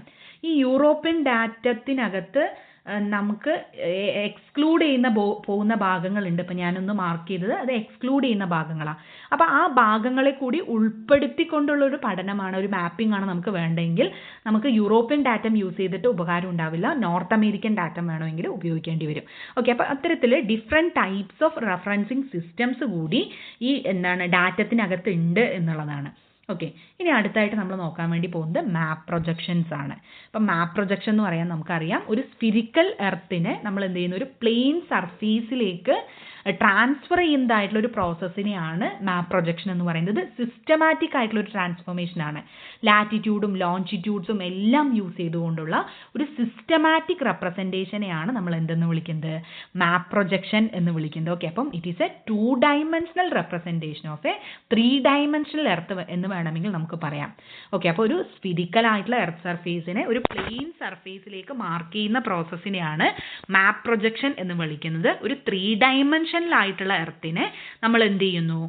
ഈ യൂറോപ്യൻ ഡാറ്റത്തിനകത്ത് നമുക്ക് എക്സ്ക്ലൂഡ് ചെയ്യുന്ന പോകുന്ന ഭാഗങ്ങളുണ്ട്. ഇപ്പം ഞാനൊന്ന് മാർക്ക് ചെയ്തത് അത് എക്സ്ക്ലൂഡ് ചെയ്യുന്ന ഭാഗങ്ങളാണ്. അപ്പോൾ ആ ഭാഗങ്ങളെ കൂടി ഉൾപ്പെടുത്തിക്കൊണ്ടുള്ളൊരു പഠനമാണ്, ഒരു മാപ്പിംഗ് ആണ് നമുക്ക് വേണ്ടെങ്കിൽ നമുക്ക് യൂറോപ്യൻ ഡാറ്റം യൂസ് ചെയ്തിട്ട് ഉപകാരം ഉണ്ടാവില്ല. നോർത്ത് അമേരിക്കൻ ഡാറ്റം വേണമെങ്കിൽ ഉപയോഗിക്കേണ്ടി വരും. അപ്പോൾ അത്തരത്തിൽ different types of referencing systems കൂടി ഈ ഡാറ്റത്തിനകത്ത് ഉണ്ട് എന്നുള്ളതാണ്. ഇനി അടുത്തായിട്ട് നമ്മൾ നോക്കാൻ വേണ്ടി പോകുന്നത് മാപ്പ് പ്രൊജക്ഷൻസ് ആണ്. അപ്പം മാപ്പ് പ്രൊജക്ഷൻ എന്ന് പറയാൻ നമുക്കറിയാം, ഒരു സ്ഫിരിക്കൽ എർത്തിനെ നമ്മൾ എന്ത് ചെയ്യുന്നു, ഒരു പ്ലെയിൻ സർഫേസിലേക്ക് ട്രാൻസ്ഫർ ചെയ്യുന്നതായിട്ടുള്ള ഒരു പ്രോസസ്സിനെയാണ് മാപ്പ് പ്രൊജക്ഷൻ എന്ന് പറയുന്നത്. സിസ്റ്റമാറ്റിക് ആയിട്ടുള്ള ഒരു ട്രാൻസ്ഫോർമേഷൻ ആണ്. ലാറ്റിറ്റ്യൂഡും ലോഞ്ചിറ്റ്യൂഡ്സും എല്ലാം യൂസ് ചെയ്തുകൊണ്ടുള്ള ഒരു സിസ്റ്റമാറ്റിക് റെപ്രസെൻറ്റേഷനെയാണ് നമ്മൾ എന്തെന്ന് വിളിക്കുന്നത്, മാപ്പ് പ്രൊജക്ഷൻ എന്ന് വിളിക്കുന്നത്. ഓക്കെ, അപ്പം it is A 2 dimensional representation of A 3 dimensional earth എന്ന് വേണമെങ്കിൽ നമുക്ക് പറയാം. ഓക്കെ, അപ്പോൾ ഒരു സ്ഫിരിക്കൽ ആയിട്ടുള്ള എർത്ത് സർഫേസിനെ ഒരു പ്ലെയിൻ സർഫേസിലേക്ക് മാർക്ക് ചെയ്യുന്ന പ്രോസസ്സിനെയാണ് മാപ്പ് പ്രൊജക്ഷൻ എന്ന് വിളിക്കുന്നത്. ഒരു 3 ഡയമെൻഷനിലായിട്ടുള്ള എർത്തിനെ നമ്മൾ എന്ത് ചെയ്യുന്നു,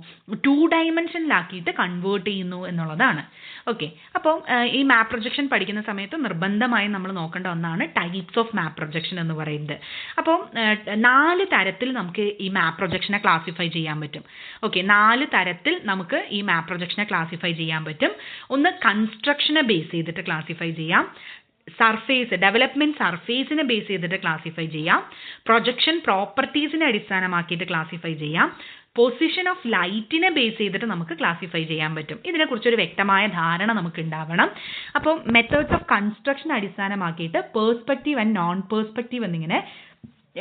2 ഡയമെൻഷനിലാക്കിയിട്ട് കൺവേർട്ട് ചെയ്യുന്നു എന്നുള്ളതാണ്. ഓക്കെ, അപ്പോൾ ഈ മാപ്പ് പ്രൊജക്ഷൻ പഠിക്കുന്ന സമയത്ത് നിർബന്ധമായും നമ്മൾ നോക്കേണ്ട ഒന്നാണ് ടൈപ്സ് ഓഫ് മാപ്പ് പ്രൊജക്ഷൻ എന്ന് പറയുന്നത്. അപ്പോൾ 4 തരത്തിൽ നമുക്ക് ഈ മാപ്പ് പ്രൊജക്ഷനെ ക്ലാസിഫൈ ചെയ്യാൻ പറ്റും. ഓക്കെ, 4 തരത്തിൽ നമുക്ക് ഈ മാപ്പ് പ്രൊജക്ഷനെ ക്ലാസിഫൈ ചെയ്യാൻ പറ്റും. ഒന്ന് കൺസ്ട്രക്ഷനെ ബേസ് ചെയ്തിട്ട് ക്ലാസിഫൈ ചെയ്യാം, സർഫേസ് ഡെവലപ്മെൻറ്റ് സർഫേസിനെ ബേസ് ചെയ്തിട്ട് ക്ലാസിഫൈ ചെയ്യാം, പ്രൊജക്ഷൻ പ്രോപ്പർട്ടീസിനെ അടിസ്ഥാനമാക്കിയിട്ട് ക്ലാസിഫൈ ചെയ്യാം, പൊസിഷൻ ഓഫ് ലൈറ്റിനെ ബേസ് ചെയ്തിട്ട് നമുക്ക് ക്ലാസിഫൈ ചെയ്യാൻ പറ്റും. ഇതിനെക്കുറിച്ചൊരു വ്യക്തമായ ധാരണ നമുക്ക് ഉണ്ടാവണം. അപ്പോൾ മെത്തേഡ്സ് ഓഫ് കൺസ്ട്രക്ഷൻ അടിസ്ഥാനമാക്കിയിട്ട് പേഴ്സ്പെക്റ്റീവ് ആൻഡ് നോൺ പേഴ്സ്പെക്റ്റീവ് എന്നിങ്ങനെ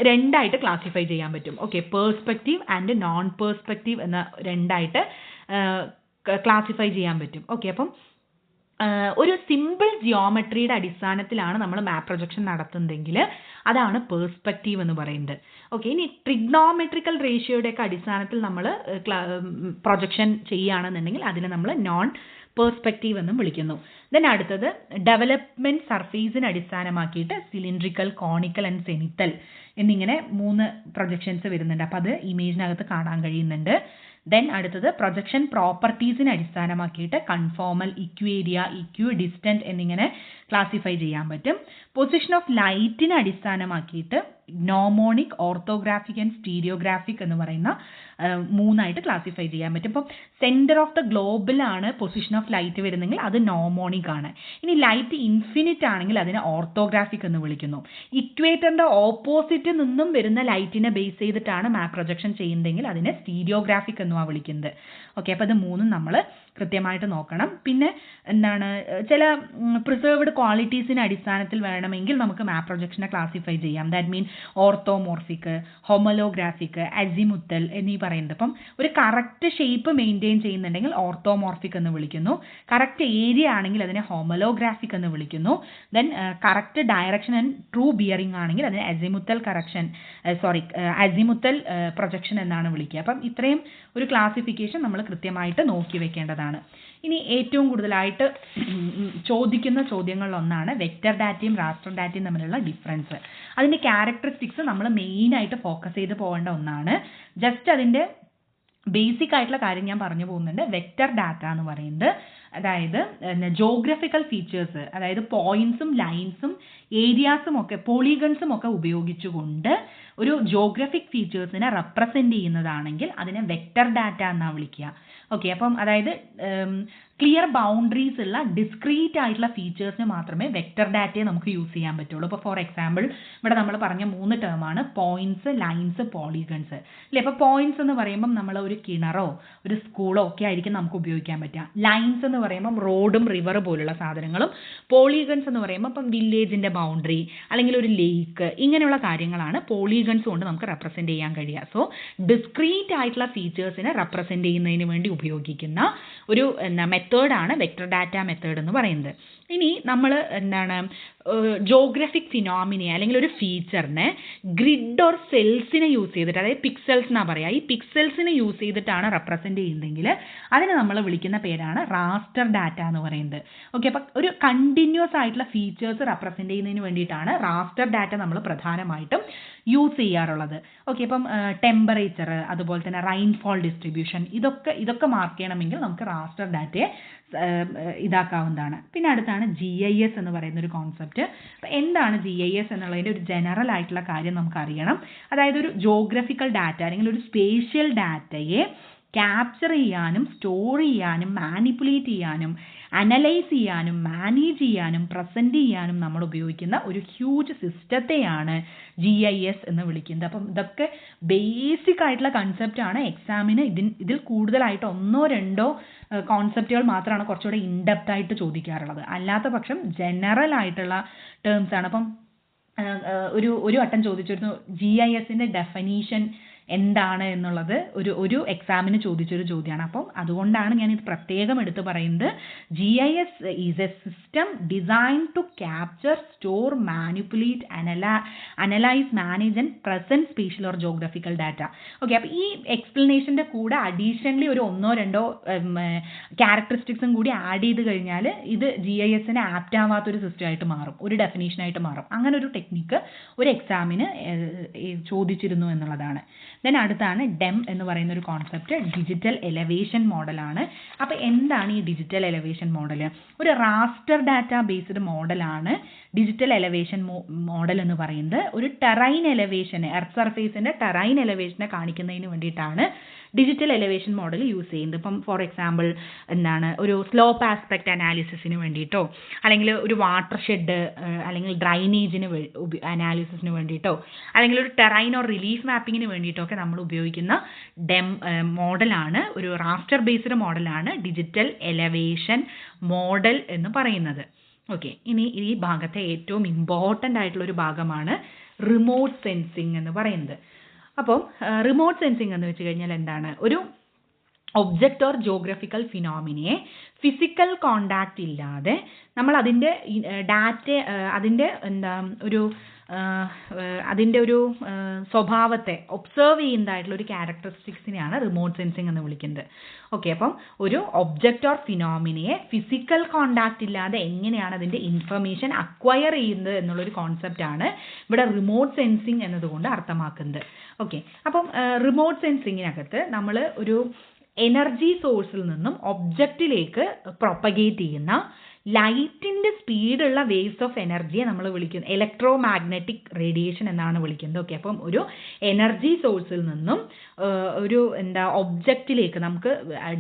2 ആയിട്ട് ക്ലാസിഫൈ ചെയ്യാൻ പറ്റും. Okay, perspective and non perspective എന്ന 2 ആയിട്ട് ക്ലാസിഫൈ ചെയ്യാൻ പറ്റും. ഓക്കെ, അപ്പം ഒരു സിമ്പിൾ ജിയോമെട്രിയുടെ അടിസ്ഥാനത്തിലാണ് നമ്മൾ മാപ്പ് പ്രൊജക്ഷൻ നടത്തുന്നതെങ്കിൽ അതാണ് പേഴ്സ്പെക്റ്റീവ് എന്ന് പറയുന്നത്. ഓക്കെ, ഇനി ട്രിഗ്നോമെട്രിക്കൽ റേഷ്യോയുടെയൊക്കെ അടിസ്ഥാനത്തിൽ നമ്മൾ പ്രൊജക്ഷൻ ചെയ്യുകയാണെന്നുണ്ടെങ്കിൽ അതിനെ നമ്മൾ നോൺ പേഴ്സ്പെക്റ്റീവ് എന്നും വിളിക്കുന്നു. ദെൻ അടുത്തത് ഡെവലപ്മെൻറ്റ് സർഫേസിനെ അടിസ്ഥാനമാക്കിയിട്ട് സിലിണ്ട്രിക്കൽ, കോണിക്കൽ ആൻഡ് സെനിത്തൽ എന്നിങ്ങനെ 3 പ്രൊജക്ഷൻസ് വരുന്നുണ്ട്. അപ്പോൾ അത് ഇമേജിനകത്ത് കാണാൻ കഴിയുന്നുണ്ട്. ദെൻ അടുത്തത് പ്രൊജക്ഷൻ പ്രോപ്പർട്ടീസിനെ അടിസ്ഥാനമാക്കിയിട്ട് കൺഫോമൽ, ഇക്വേരിയ, ഇക്വി ഡിസ്റ്റൻറ്റ് എന്നിങ്ങനെ ക്ലാസിഫൈ ചെയ്യാൻ പറ്റും. പൊസിഷൻ ഓഫ് ലൈറ്റിനെ അടിസ്ഥാനമാക്കിയിട്ട് നോമോണിക്, ഓർത്തോഗ്രാഫിക് ആൻഡ് സ്റ്റീരിയോഗ്രാഫിക് എന്ന് പറയുന്ന 3 ആയിട്ട് ക്ലാസിഫൈ ചെയ്യാൻ പറ്റും. ഇപ്പം സെൻറ്റർ ഓഫ് ദ ഗ്ലോബിലാണ് പൊസിഷൻ ഓഫ് ലൈറ്റ് വരുന്നെങ്കിൽ അത് നോമോണിക് ആണ്. ഇനി ലൈറ്റ് ഇൻഫിനിറ്റ് ആണെങ്കിൽ അതിനെ ഓർത്തോഗ്രാഫിക് എന്ന് വിളിക്കുന്നു. ഇക്വേറ്ററിൻ്റെ ഓപ്പോസിറ്റ് നിന്നും വരുന്ന ലൈറ്റിനെ ബേസ് ചെയ്തിട്ടാണ് മാപ്പ് പ്രൊജക്ഷൻ ചെയ്യുന്നതെങ്കിൽ അതിനെ സ്റ്റീരിയോഗ്രാഫിക് എന്നുമാണ് വിളിക്കുന്നത്. ഓക്കെ, അപ്പോൾ ഇത് 3ഉം നമ്മൾ കൃത്യമായിട്ട് നോക്കണം. പിന്നെ എന്താണ്, ചില പ്രിസർവ്ഡ് ക്വാളിറ്റീസിൻ്റെ അടിസ്ഥാനത്തിൽ വേണമെങ്കിൽ നമുക്ക് മാപ്പ് പ്രൊജക്ഷനെ ക്ലാസിഫൈ ചെയ്യാം. ദാറ്റ് മീൻ ഓർത്തോമോർഫിക്, ഹൊമലോഗ്രാഫിക്, അസിമുത്തൽ എന്നീ പറയുന്നത്. അപ്പം ഒരു കറക്റ്റ് ഷേപ്പ് മെയിൻറ്റെയിൻ ചെയ്യുന്നുണ്ടെങ്കിൽ ഓർത്തോമോർഫിക് എന്ന് വിളിക്കുന്നു. കറക്റ്റ് ഏരിയ ആണെങ്കിൽ അതിനെ ഹൊമലോഗ്രാഫിക് എന്ന് വിളിക്കുന്നു. Then correct direction and true bearing ആണെങ്കിൽ അതിനെ അസിമുത്തൽ അസിമുത്തൽ പ്രൊജക്ഷൻ എന്നാണ് വിളിക്കുക. അപ്പം ഇത്രയും ഒരു ക്ലാസിഫിക്കേഷൻ നമ്മൾ കൃത്യമായിട്ട് നോക്കി വെക്കേണ്ടതാണ്. ഇനി ഏറ്റവും കൂടുതലായിട്ട് ചോദിക്കുന്ന ചോദ്യങ്ങളിലൊന്നാണ് വെക്റ്റർ ഡാറ്റയും റാസ്റ്റർ ഡാറ്റയും തമ്മിലുള്ള ഡിഫറൻസ്. അതിൻ്റെ ക്യാരക്ടറിസ്റ്റിക്സ് നമ്മൾ മെയിനായിട്ട് ഫോക്കസ് ചെയ്ത് പോകേണ്ട ഒന്നാണ്. ജസ്റ്റ് അതിൻ്റെ ബേസിക് ആയിട്ടുള്ള കാര്യം ഞാൻ പറഞ്ഞു പോകുന്നുണ്ട്. വെക്റ്റർ ഡാറ്റ എന്ന് പറയുന്നത് അതായത് ജോഗ്രഫിക്കൽ ഫീച്ചേഴ്സ്, അതായത് പോയിന്റ്സും ലൈൻസും ഏരിയാസും ഒക്കെ പോളിഗൺസും ഒക്കെ ഉപയോഗിച്ചുകൊണ്ട് ഒരു ജോഗ്രഫിക് ഫീച്ചേഴ്സിനെ റെപ്രസെൻ്റ് ചെയ്യുന്നതാണെങ്കിൽ അതിനെ വെക്റ്റർ ഡാറ്റ എന്നാണ് വിളിക്കുക. ഓക്കെ, അപ്പം അതായത് ക്ലിയർ ബൗണ്ടറീസ് ഉള്ള ഡിസ്ക്രീറ്റ് ആയിട്ടുള്ള ഫീച്ചേഴ്സിന് മാത്രമേ വെക്റ്റർ ഡാറ്റയെ നമുക്ക് യൂസ് ചെയ്യാൻ പറ്റുള്ളൂ. ഇപ്പോൾ ഫോർ എക്സാമ്പിൾ ഇവിടെ നമ്മൾ പറഞ്ഞ 3 ടേമാണ് പോയിന്റ്സ്, ലൈൻസ്, പോളിഗൺസ് അല്ലേ. അപ്പോൾ പോയിന്റ്സ് എന്ന് പറയുമ്പം നമ്മൾ ഒരു കിണറോ ഒരു സ്കൂളോ ഒക്കെ ആയിരിക്കും നമുക്ക് ഉപയോഗിക്കാൻ പറ്റുക. ലൈൻസ് എന്ന് പറയുമ്പം റോഡും റിവർ പോലുള്ള സാധനങ്ങളും, പോളിഗൺസ് എന്ന് പറയുമ്പോൾ ഇപ്പം വില്ലേജിൻ്റെ ബൗണ്ടറി അല്ലെങ്കിൽ ഒരു ലേക്ക്, ഇങ്ങനെയുള്ള കാര്യങ്ങളാണ് പോളിഗൺസ് കൊണ്ട് നമുക്ക് റെപ്രസെൻ്റ് ചെയ്യാൻ കഴിയുക. സോ ഡിസ്ക്രീറ്റ് ആയിട്ടുള്ള ഫീച്ചേഴ്സിനെ റെപ്രസെൻ്റ് ചെയ്യുന്നതിന് വേണ്ടി ഉപയോഗിക്കുന്ന ഒരു മെത്തേഡാണ് വെക്റ്റർ ഡാറ്റ മെത്തേഡ് എന്ന് പറയുന്നത്. ഇനി നമ്മൾ എന്താണ് ജോഗ്രഫിക് ഫിനോമിനെ അല്ലെങ്കിൽ ഒരു ഫീച്ചറിനെ ഗ്രിഡ് ഓർ സെൽസിനെ യൂസ് ചെയ്തിട്ട്, അതായത് പിക്സൽസ് എന്നാണ് പറയുക, ഈ പിക്സൽസിനെ യൂസ് ചെയ്തിട്ടാണ് റെപ്രസെൻ്റ് ചെയ്യുന്നതെങ്കിൽ അതിനെ നമ്മൾ വിളിക്കുന്ന പേരാണ് റാസ്റ്റർ ഡാറ്റ എന്ന് പറയുന്നത്. ഓക്കെ, അപ്പം ഒരു കണ്ടിന്യൂസ് ആയിട്ടുള്ള ഫീച്ചേഴ്സ് റെപ്രസെൻ്റ് ചെയ്യുന്നതിന് വേണ്ടിയിട്ടാണ് റാസ്റ്റർ ഡാറ്റ നമ്മൾ പ്രധാനമായിട്ടും യൂസ് ചെയ്യാറുള്ളത്. ഓക്കെ, അപ്പം ടെമ്പറേച്ചർ, അതുപോലെ തന്നെ റെയിൻഫോൾ ഡിസ്ട്രിബ്യൂഷൻ, ഇതൊക്കെ മാർക്ക് ചെയ്യണമെങ്കിൽ നമുക്ക് റാസ്റ്റർ ഡാറ്റയെ ഇതാക്കാവുന്നതാണ്. പിന്നെ അടുത്താണ് GIS എന്ന് പറയുന്ന ഒരു കോൺസെപ്റ്റ്. അപ്പോൾ എന്താണ് GIS എന്നുള്ളതിൻ്റെ ഒരു ജനറൽ ആയിട്ടുള്ള കാര്യം നമുക്കറിയണം. അതായത് ഒരു ജോഗ്രഫിക്കൽ ഡാറ്റ അല്ലെങ്കിൽ ഒരു സ്പേഷ്യൽ ഡാറ്റയെ ക്യാപ്ചർ ചെയ്യാനും സ്റ്റോർ ചെയ്യാനും മാനിപ്പുലേറ്റ് ചെയ്യാനും അനലൈസ് ചെയ്യാനും മാനേജ് ചെയ്യാനും പ്രസൻറ്റ് ചെയ്യാനും നമ്മൾ ഉപയോഗിക്കുന്ന ഒരു ഹ്യൂജ് സിസ്റ്റത്തെയാണ് GIS എന്ന് വിളിക്കുന്നത്. അപ്പം ഇതൊക്കെ ബേസിക് ആയിട്ടുള്ള കൺസെപ്റ്റാണ്. എക്സാമിന് ഇതിൽ കൂടുതലായിട്ട് 1-2 കോൺസെപ്റ്റുകൾ മാത്രമാണ് കുറച്ചുകൂടെ ഇൻഡെപ്ത് ആയിട്ട് ചോദിക്കാറുള്ളത്. അല്ലാത്ത പക്ഷം ജനറൽ ആയിട്ടുള്ള ടേംസ് ആണ്. അപ്പം ഒരു വട്ടം ചോദിച്ചിരുന്നു GISൻ്റെ ഡെഫിനീഷൻ എന്താണ് എന്നുള്ളത് ഒരു എക്സാമിന് ചോദിച്ചൊരു ചോദ്യമാണ്. അപ്പം അതുകൊണ്ടാണ് ഞാൻ ഇത് പ്രത്യേകം എടുത്ത് പറയുന്നത്. GIS is a system design to capture, store, manipulate, analyse, manage and present spatial or geographical data. Okay, അപ്പോൾ ഈ എക്സ്പ്ലനേഷൻ്റെ കൂടെ അഡീഷണലി ഒരു 1-2 ക്യാരക്ടറിസ്റ്റിക്സും കൂടി ആഡ് ചെയ്ത് കഴിഞ്ഞാൽ ഇത് GISന് ആപ്റ്റ് ആവാത്തൊരു സിസ്റ്റമായിട്ട് മാറും, ഒരു ഡെഫിനേഷനായിട്ട് മാറും. അങ്ങനെ ഒരു ടെക്നിക്ക് ഒരു എക്സാമിന് ചോദിച്ചിരുന്നു എന്നുള്ളതാണ്. ദെൻ അടുത്താണ് ഡെം എന്ന് പറയുന്ന ഒരു കോൺസെപ്റ്റ്, ഡിജിറ്റൽ എലവേഷൻ മോഡലാണ്. അപ്പോൾ എന്താണ് ഈ ഡിജിറ്റൽ എലവേഷൻ മോഡൽ? ഒരു റാസ്റ്റർ ഡാറ്റ ബേസ്ഡ് മോഡലാണ് ഡിജിറ്റൽ എലവേഷൻ മോഡൽ എന്ന് പറയുന്നത്. ഒരു ടെറൈൻ എലവേഷന്, എർത്ത് സർഫേസിൻ്റെ ടെറൈൻ എലവേഷനെ കാണിക്കുന്നതിന് വേണ്ടിയിട്ടാണ് ഡിജിറ്റൽ എലവേഷൻ മോഡൽ യൂസ് ചെയ്യുന്നത്. ഇപ്പം ഫോർ എക്സാമ്പിൾ എന്താണ്, ഒരു സ്ലോപ്പ് ആസ്പെക്ട് അനാലിസിസിന് വേണ്ടിയിട്ടോ, അല്ലെങ്കിൽ ഒരു വാട്ടർ ഷെഡ് അല്ലെങ്കിൽ ഡ്രൈനേജിന് അനാലിസിസിന് വേണ്ടിയിട്ടോ, അല്ലെങ്കിൽ ഒരു ടെറൈൻ ഓർ റിലീഫ് മാപ്പിങ്ങിന് വേണ്ടിയിട്ടോ ഒക്കെ നമ്മൾ ഉപയോഗിക്കുന്ന മോഡലാണ്, ഒരു റാസ്റ്റർ ബേസ്ഡ് മോഡലാണ് ഡിജിറ്റൽ എലവേഷൻ മോഡൽ എന്ന് പറയുന്നത്. ഓക്കെ, ഇനി ഈ ഭാഗത്തെ ഏറ്റവും ഇമ്പോർട്ടൻ്റ് ആയിട്ടുള്ളൊരു ഭാഗമാണ് റിമോട്ട് സെൻസിങ് എന്ന് പറയുന്നത്. അപ്പം റിമോട്ട് സെൻസിങ് എന്ന് വെച്ച് കഴിഞ്ഞാൽ എന്താണ്? ഒരു ഒബ്ജക്റ്റ് ഓർ ജോഗ്രഫിക്കൽ ഫിനോമിനയെ ഫിസിക്കൽ കോണ്ടാക്റ്റ് ഇല്ലാതെ നമ്മൾ അതിൻ്റെ അതിൻ്റെ അതിൻ്റെ ഒരു സ്വഭാവത്തെ ഒബ്സർവ് ചെയ്യുന്നതായിട്ടുള്ള ഒരു ക്യാരക്ടറിസ്റ്റിക്സിനെയാണ് റിമോട്ട് സെൻസിങ് എന്ന് വിളിക്കുന്നത്. ഓക്കെ, അപ്പം ഒരു ഒബ്ജക്റ്റ് ഓർ ഫിനോമിനയെ ഫിസിക്കൽ കോണ്ടാക്റ്റ് ഇല്ലാതെ എങ്ങനെയാണ് അതിൻ്റെ ഇൻഫർമേഷൻ അക്വയർ ചെയ്യുന്നത് എന്നുള്ളൊരു കോൺസെപ്റ്റാണ് ഇവിടെ റിമോട്ട് സെൻസിങ് എന്നതുകൊണ്ട് അർത്ഥമാക്കുന്നത്. ഓക്കെ, അപ്പം റിമോട്ട് സെൻസിങ്ങിനകത്ത് നമ്മൾ ഒരു എനർജി സോഴ്സിൽ നിന്നും ഒബ്ജക്റ്റിലേക്ക് പ്രൊപ്പഗേറ്റ് ചെയ്യുന്ന ലൈറ്റിൻ്റെ സ്പീഡുള്ള വേവ്സ് ഓഫ് എനർജിയെ നമ്മൾ വിളിക്കുന്നത് ഇലക്ട്രോ മാഗ്നറ്റിക് റേഡിയേഷൻ എന്നാണ് വിളിക്കുന്നത്. ഓക്കെ, അപ്പം ഒരു എനർജി സോഴ്സിൽ നിന്നും ഒരു ഒബ്ജക്റ്റിലേക്ക്, നമുക്ക്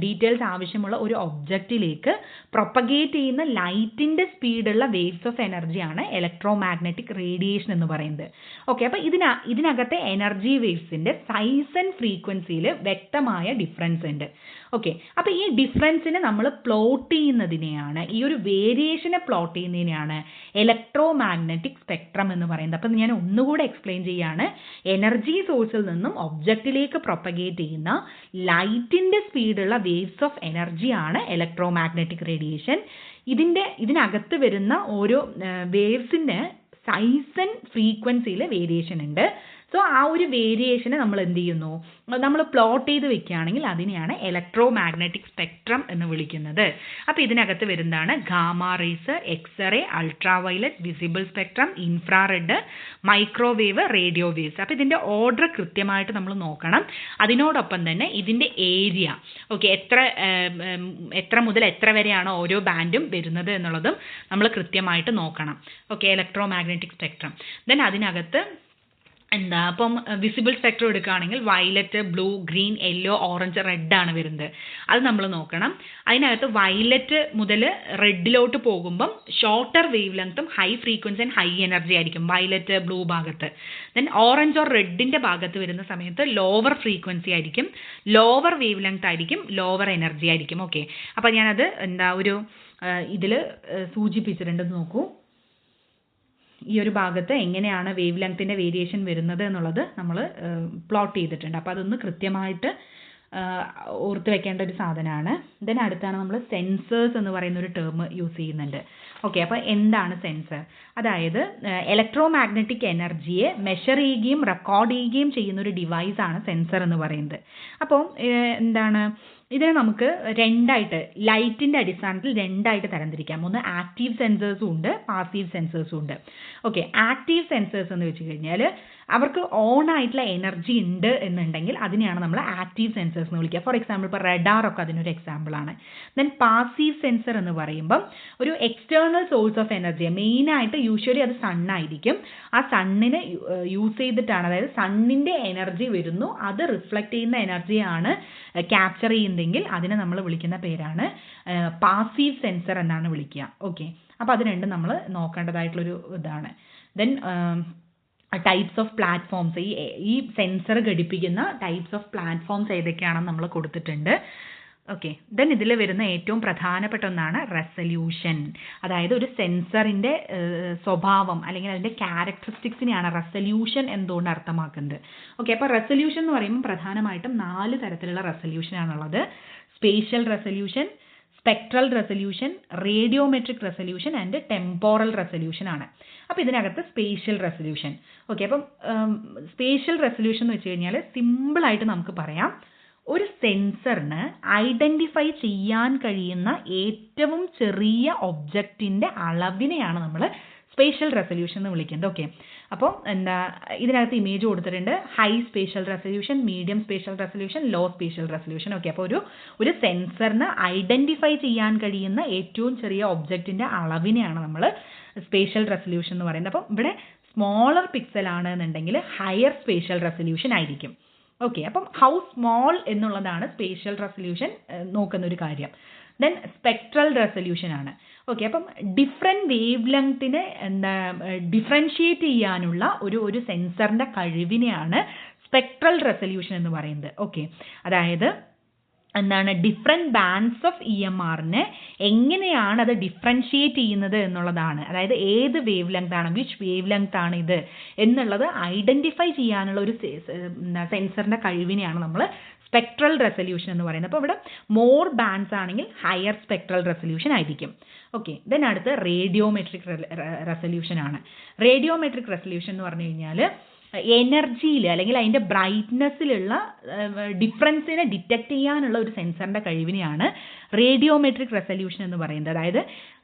ഡീറ്റെയിൽസ് ആവശ്യമുള്ള ഒരു ഒബ്ജക്റ്റിലേക്ക് പ്രൊപ്പഗേറ്റ് ചെയ്യുന്ന ലൈറ്റിൻ്റെ സ്പീഡുള്ള വേവ്സ് ഓഫ് എനർജിയാണ് ഇലക്ട്രോ മാഗ്നറ്റിക് റേഡിയേഷൻ എന്ന് പറയുന്നത്. ഓക്കെ, അപ്പോൾ ഇതിനകത്തെ എനർജി വേവ്സിൻ്റെ സൈസ് ആൻഡ് ഫ്രീക്വൻസിയിൽ വ്യക്തമായ ഡിഫറൻസ് ഉണ്ട്. ഓക്കെ, അപ്പോൾ ഈ ഡിഫറൻസിനെ നമ്മൾ പ്ലോട്ട് ചെയ്യുന്നതിനെയാണ്, ഈ ഒരു വേരിയേഷനെ പ്ലോട്ട് ചെയ്യുന്നതിനെയാണ് ഇലക്ട്രോ മാഗ്നറ്റിക് സ്പെക്ട്രം എന്ന് പറയുന്നത്. അപ്പം ഞാൻ ഒന്നുകൂടെ എക്സ്പ്ലെയിൻ ചെയ്യാണ്. എനർജി സോഴ്സിൽ നിന്നും ഒബ്ജക്റ്റിലേക്ക് പ്രൊപ്പഗേറ്റ് ചെയ്യുന്ന ലൈറ്റിൻ്റെ സ്പീഡുള്ള വേവ്സ് ഓഫ് എനർജിയാണ് ഇലക്ട്രോ മാഗ്നറ്റിക് റേഡിയേഷൻ. ഇതിനകത്ത് വരുന്ന ഓരോ വേവ്സിൻ്റെ സൈസ് ആൻഡ് ഫ്രീക്വൻസിയിൽ വേരിയേഷൻ ഉണ്ട്. സോ ആ ഒരു വേരിയേഷനെ നമ്മൾ എന്ത് ചെയ്യുന്നു, നമ്മൾ പ്ലോട്ട് ചെയ്ത് വെക്കുകയാണെങ്കിൽ അതിനെയാണ് ഇലക്ട്രോ മാഗ്നറ്റിക് സ്പെക്ട്രം എന്ന് വിളിക്കുന്നത്. അപ്പോൾ ഇതിനകത്ത് വരുന്നതാണ് gamma rays, X-ray, ultraviolet, visible spectrum, infrared, microwave, radio waves. അപ്പോൾ ഇതിൻ്റെ ഓർഡർ കൃത്യമായിട്ട് നമ്മൾ നോക്കണം. അതിനോടൊപ്പം തന്നെ ഇതിൻ്റെ ഏരിയ, ഓക്കെ, എത്ര മുതൽ എത്ര വരെയാണ് ഓരോ ബാൻഡും വരുന്നത് എന്നുള്ളതും നമ്മൾ കൃത്യമായിട്ട് നോക്കണം. Okay, electro magnetic spectrum. Then അതിനകത്ത് അപ്പം വിസിബിൾ സ്പെക്ട്രം എടുക്കുകയാണെങ്കിൽ violet, blue, green, yellow, orange, red ആണ് വരുന്നത്. അത് നമ്മൾ നോക്കണം. അതിനകത്ത് വയലറ്റ് മുതൽ റെഡിലോട്ട് പോകുമ്പം ഷോർട്ടർ വേവ് ലെങ്ത്തും high frequency and high energy ആയിരിക്കും വയലറ്റ്, ബ്ലൂ ഭാഗത്ത്. ദെൻ ഓറഞ്ച് ഓർ റെഡിൻ്റെ ഭാഗത്ത് വരുന്ന സമയത്ത് ലോവർ ഫ്രീക്വൻസി ആയിരിക്കും, ലോവർ വേവ് ലെങ്ത് ആയിരിക്കും, ലോവർ എനർജി ആയിരിക്കും. ഓക്കെ, അപ്പോൾ ഞാനത് ഇതിൽ സൂചിപ്പിച്ചിട്ടുണ്ടെന്ന് നോക്കൂ. ഈ ഒരു ഭാഗത്ത് എങ്ങനെയാണ് വേവ് ലെങ്ത്തിൻ്റെ വേരിയേഷൻ വരുന്നത് എന്നുള്ളത് നമ്മൾ പ്ലോട്ട് ചെയ്തിട്ടുണ്ട്. അപ്പോൾ അതൊന്ന് കൃത്യമായിട്ട് ഓർത്ത് വെക്കേണ്ട ഒരു സാധനമാണ്. ദെൻ അടുത്താണ് നമ്മൾ സെൻസേഴ്സ് എന്ന് പറയുന്ന ഒരു ടേം യൂസ് ചെയ്യുന്നുണ്ട്. ഓക്കെ, അപ്പോൾ എന്താണ് സെൻസർ? അതായത് ഇലക്ട്രോ മാഗ്നറ്റിക് എനർജിയെ മെഷർ ചെയ്യുകയും റെക്കോർഡ് ചെയ്യുകയും ചെയ്യുന്ന ഒരു ഡിവൈസാണ് സെൻസർ എന്ന് പറയുന്നത്. അപ്പോൾ ഇതിനെ നമുക്ക് രണ്ടായിട്ട്, ലൈറ്റിൻ്റെ അടിസ്ഥാനത്തിൽ രണ്ടായിട്ട് തരംതിരിക്കാം. ഒന്ന് ആക്റ്റീവ് സെൻസേഴ്സും ഉണ്ട്, പാസീവ് സെൻസേഴ്സും ഉണ്ട്. ഓക്കെ, ആക്റ്റീവ് സെൻസേഴ്സ് എന്ന് വെച്ച് കഴിഞ്ഞാൽ അവർക്ക് ഓൺ ആയിട്ടുള്ള എനർജി ഉണ്ട് എന്നുണ്ടെങ്കിൽ അതിനെയാണ് നമ്മൾ ആക്റ്റീവ് സെൻസേഴ്സ് എന്ന് വിളിക്കുക. ഫോർ എക്സാമ്പിൾ ഇപ്പോൾ റഡാറൊക്കെ അതിനൊരു എക്സാമ്പിളാണ്. ദെൻ പാസീവ് സെൻസർ എന്ന് പറയുമ്പം ഒരു എക്സ്റ്റേണൽ സോഴ്സ് ഓഫ് എനർജി, മെയിനായിട്ട് യൂഷ്വലി അത് സണ്ണായിരിക്കും. ആ സണ്ണിനെ യൂസ് ചെയ്തിട്ടാണ്, അതായത് സണ്ണിൻ്റെ എനർജി വരുന്നു, അത് റിഫ്ലക്റ്റ് ചെയ്യുന്ന എനർജിയാണ് ക്യാപ്ചർ ചെയ്യുന്നതെങ്കിൽ അതിനെ നമ്മൾ വിളിക്കുന്ന പേരാണ് പാസീവ് സെൻസർ എന്നാണ് വിളിക്കുക. ഓക്കെ, അപ്പോൾ അത് രണ്ടും നമ്മൾ നോക്കേണ്ടതായിട്ടുള്ളൊരു ഇതാണ്. ദെൻ ടൈപ്സ് ഓഫ് പ്ലാറ്റ്ഫോംസ്, ഈ സെൻസർ ഘടിപ്പിക്കുന്ന ടൈപ്സ് ഓഫ് പ്ലാറ്റ്ഫോംസ് ഏതൊക്കെയാണെന്ന് നമ്മൾ കൊടുത്തിട്ടുണ്ട്. ഓക്കെ, ദെൻ ഇതിൽ വരുന്ന ഏറ്റവും പ്രധാനപ്പെട്ട ഒന്നാണ് റെസല്യൂഷൻ. അതായത് ഒരു സെൻസറിൻ്റെ സ്വഭാവം അല്ലെങ്കിൽ അതിൻ്റെ ക്യാരക്ടറിസ്റ്റിക്സിനെയാണ് റെസല്യൂഷൻ എന്തുകൊണ്ട് അർത്ഥമാക്കുന്നത്. ഓക്കെ, അപ്പോൾ റെസല്യൂഷൻ എന്ന് പറയുമ്പോൾ പ്രധാനമായിട്ടും 4 തരത്തിലുള്ള റെസല്യൂഷനാണുള്ളത്. Spatial resolution, spectral resolution, radiometric resolution and temporal resolution ആണ്. അപ്പോൾ ഇതിനകത്ത് സ്പേഷ്യൽ റെസല്യൂഷൻ. ഓക്കെ, അപ്പം സ്പേഷ്യൽ റെസല്യൂഷൻ എന്ന് വെച്ച് കഴിഞ്ഞാൽ സിമ്പിളായിട്ട് നമുക്ക് പറയാം, ഒരു സെൻസറിന് ഐഡൻറ്റിഫൈ ചെയ്യാൻ കഴിയുന്ന ഏറ്റവും ചെറിയ ഒബ്ജക്റ്റിൻ്റെ അളവിനെയാണ് നമ്മൾ സ്പേഷ്യൽ റെസല്യൂഷൻ എന്ന് വിളിക്കുന്നത്. ഓക്കെ, അപ്പോൾ ഇതിനകത്ത് ഇമേജ് കൊടുത്തിട്ടുണ്ട്. High spatial resolution, medium spatial resolution, low spatial resolution. Okay, അപ്പോൾ ഒരു സെൻസറിന് ഐഡൻറ്റിഫൈ ചെയ്യാൻ കഴിയുന്ന ഏറ്റവും ചെറിയ ഒബ്ജക്റ്റിൻ്റെ അളവിനെയാണ് നമ്മൾ സ്പേഷ്യൽ റെസല്യൂഷൻ എന്ന് പറയുന്നത്. അപ്പം ഇവിടെ സ്മോളർ പിക്സൽ ആണ് എന്നുണ്ടെങ്കിൽ ഹയർ സ്പേഷ്യൽ റെസല്യൂഷൻ ആയിരിക്കും. ഓക്കെ, അപ്പം ഹൗ സ്മോൾ എന്നുള്ളതാണ് സ്പേഷ്യൽ റെസല്യൂഷൻ നോക്കുന്ന ഒരു കാര്യം. ദെൻ സ്പെക്ട്രൽ റെസല്യൂഷൻ ആണ്. ഓക്കെ, അപ്പം ഡിഫറെൻറ്റ് വേവ് ലെങ്ത്തിനെ ഡിഫറൻഷിയേറ്റ് ചെയ്യാനുള്ള ഒരു സെൻസറിൻ്റെ കഴിവിനെയാണ് സ്പെക്ട്രൽ റെസല്യൂഷൻ എന്ന് പറയുന്നത്. ഓക്കെ, അതായത് ഡിഫറെൻറ്റ് ബാൻഡ്സ് ഓഫ് EMRനെ എങ്ങനെയാണ് അത് ഡിഫറൻഷിയേറ്റ് ചെയ്യുന്നത് എന്നുള്ളതാണ്. അതായത് ഏത് വേവ് ലെങ്ത് ആണ്, വിച്ച് വേവ് ലെങ്ത് ആണ് ഇത് എന്നുള്ളത് ഐഡൻറ്റിഫൈ ചെയ്യാനുള്ള ഒരു സെൻസറിൻ്റെ കഴിവിനെയാണ് നമ്മൾ സ്പെക്ട്രൽ റെസല്യൂഷൻ എന്ന് പറയുന്നത്. അപ്പോൾ ഇവിടെ മോർ ബാൻഡ്സ് ആണെങ്കിൽ ഹയർ സ്പെക്ട്രൽ റെസല്യൂഷൻ ആയിരിക്കും. ഓക്കെ, ദെൻ അടുത്ത് റേഡിയോമെട്രിക് റെസല്യൂഷൻ ആണ്. റേഡിയോമെട്രിക് റെസല്യൂഷൻ എന്ന് പറഞ്ഞു കഴിഞ്ഞാൽ എനർജിയിൽ അല്ലെങ്കിൽ അതിൻ്റെ ബ്രൈറ്റ്നെസ്സിലുള്ള ഡിഫറൻസിനെ ഡിറ്റക്ട് ചെയ്യാനുള്ള ഒരു സെൻസറിൻ്റെ കഴിവിനെയാണ് റേഡിയോമെട്രിക് റെസല്യൂഷൻ എന്ന് പറയുന്നത്. അതായത്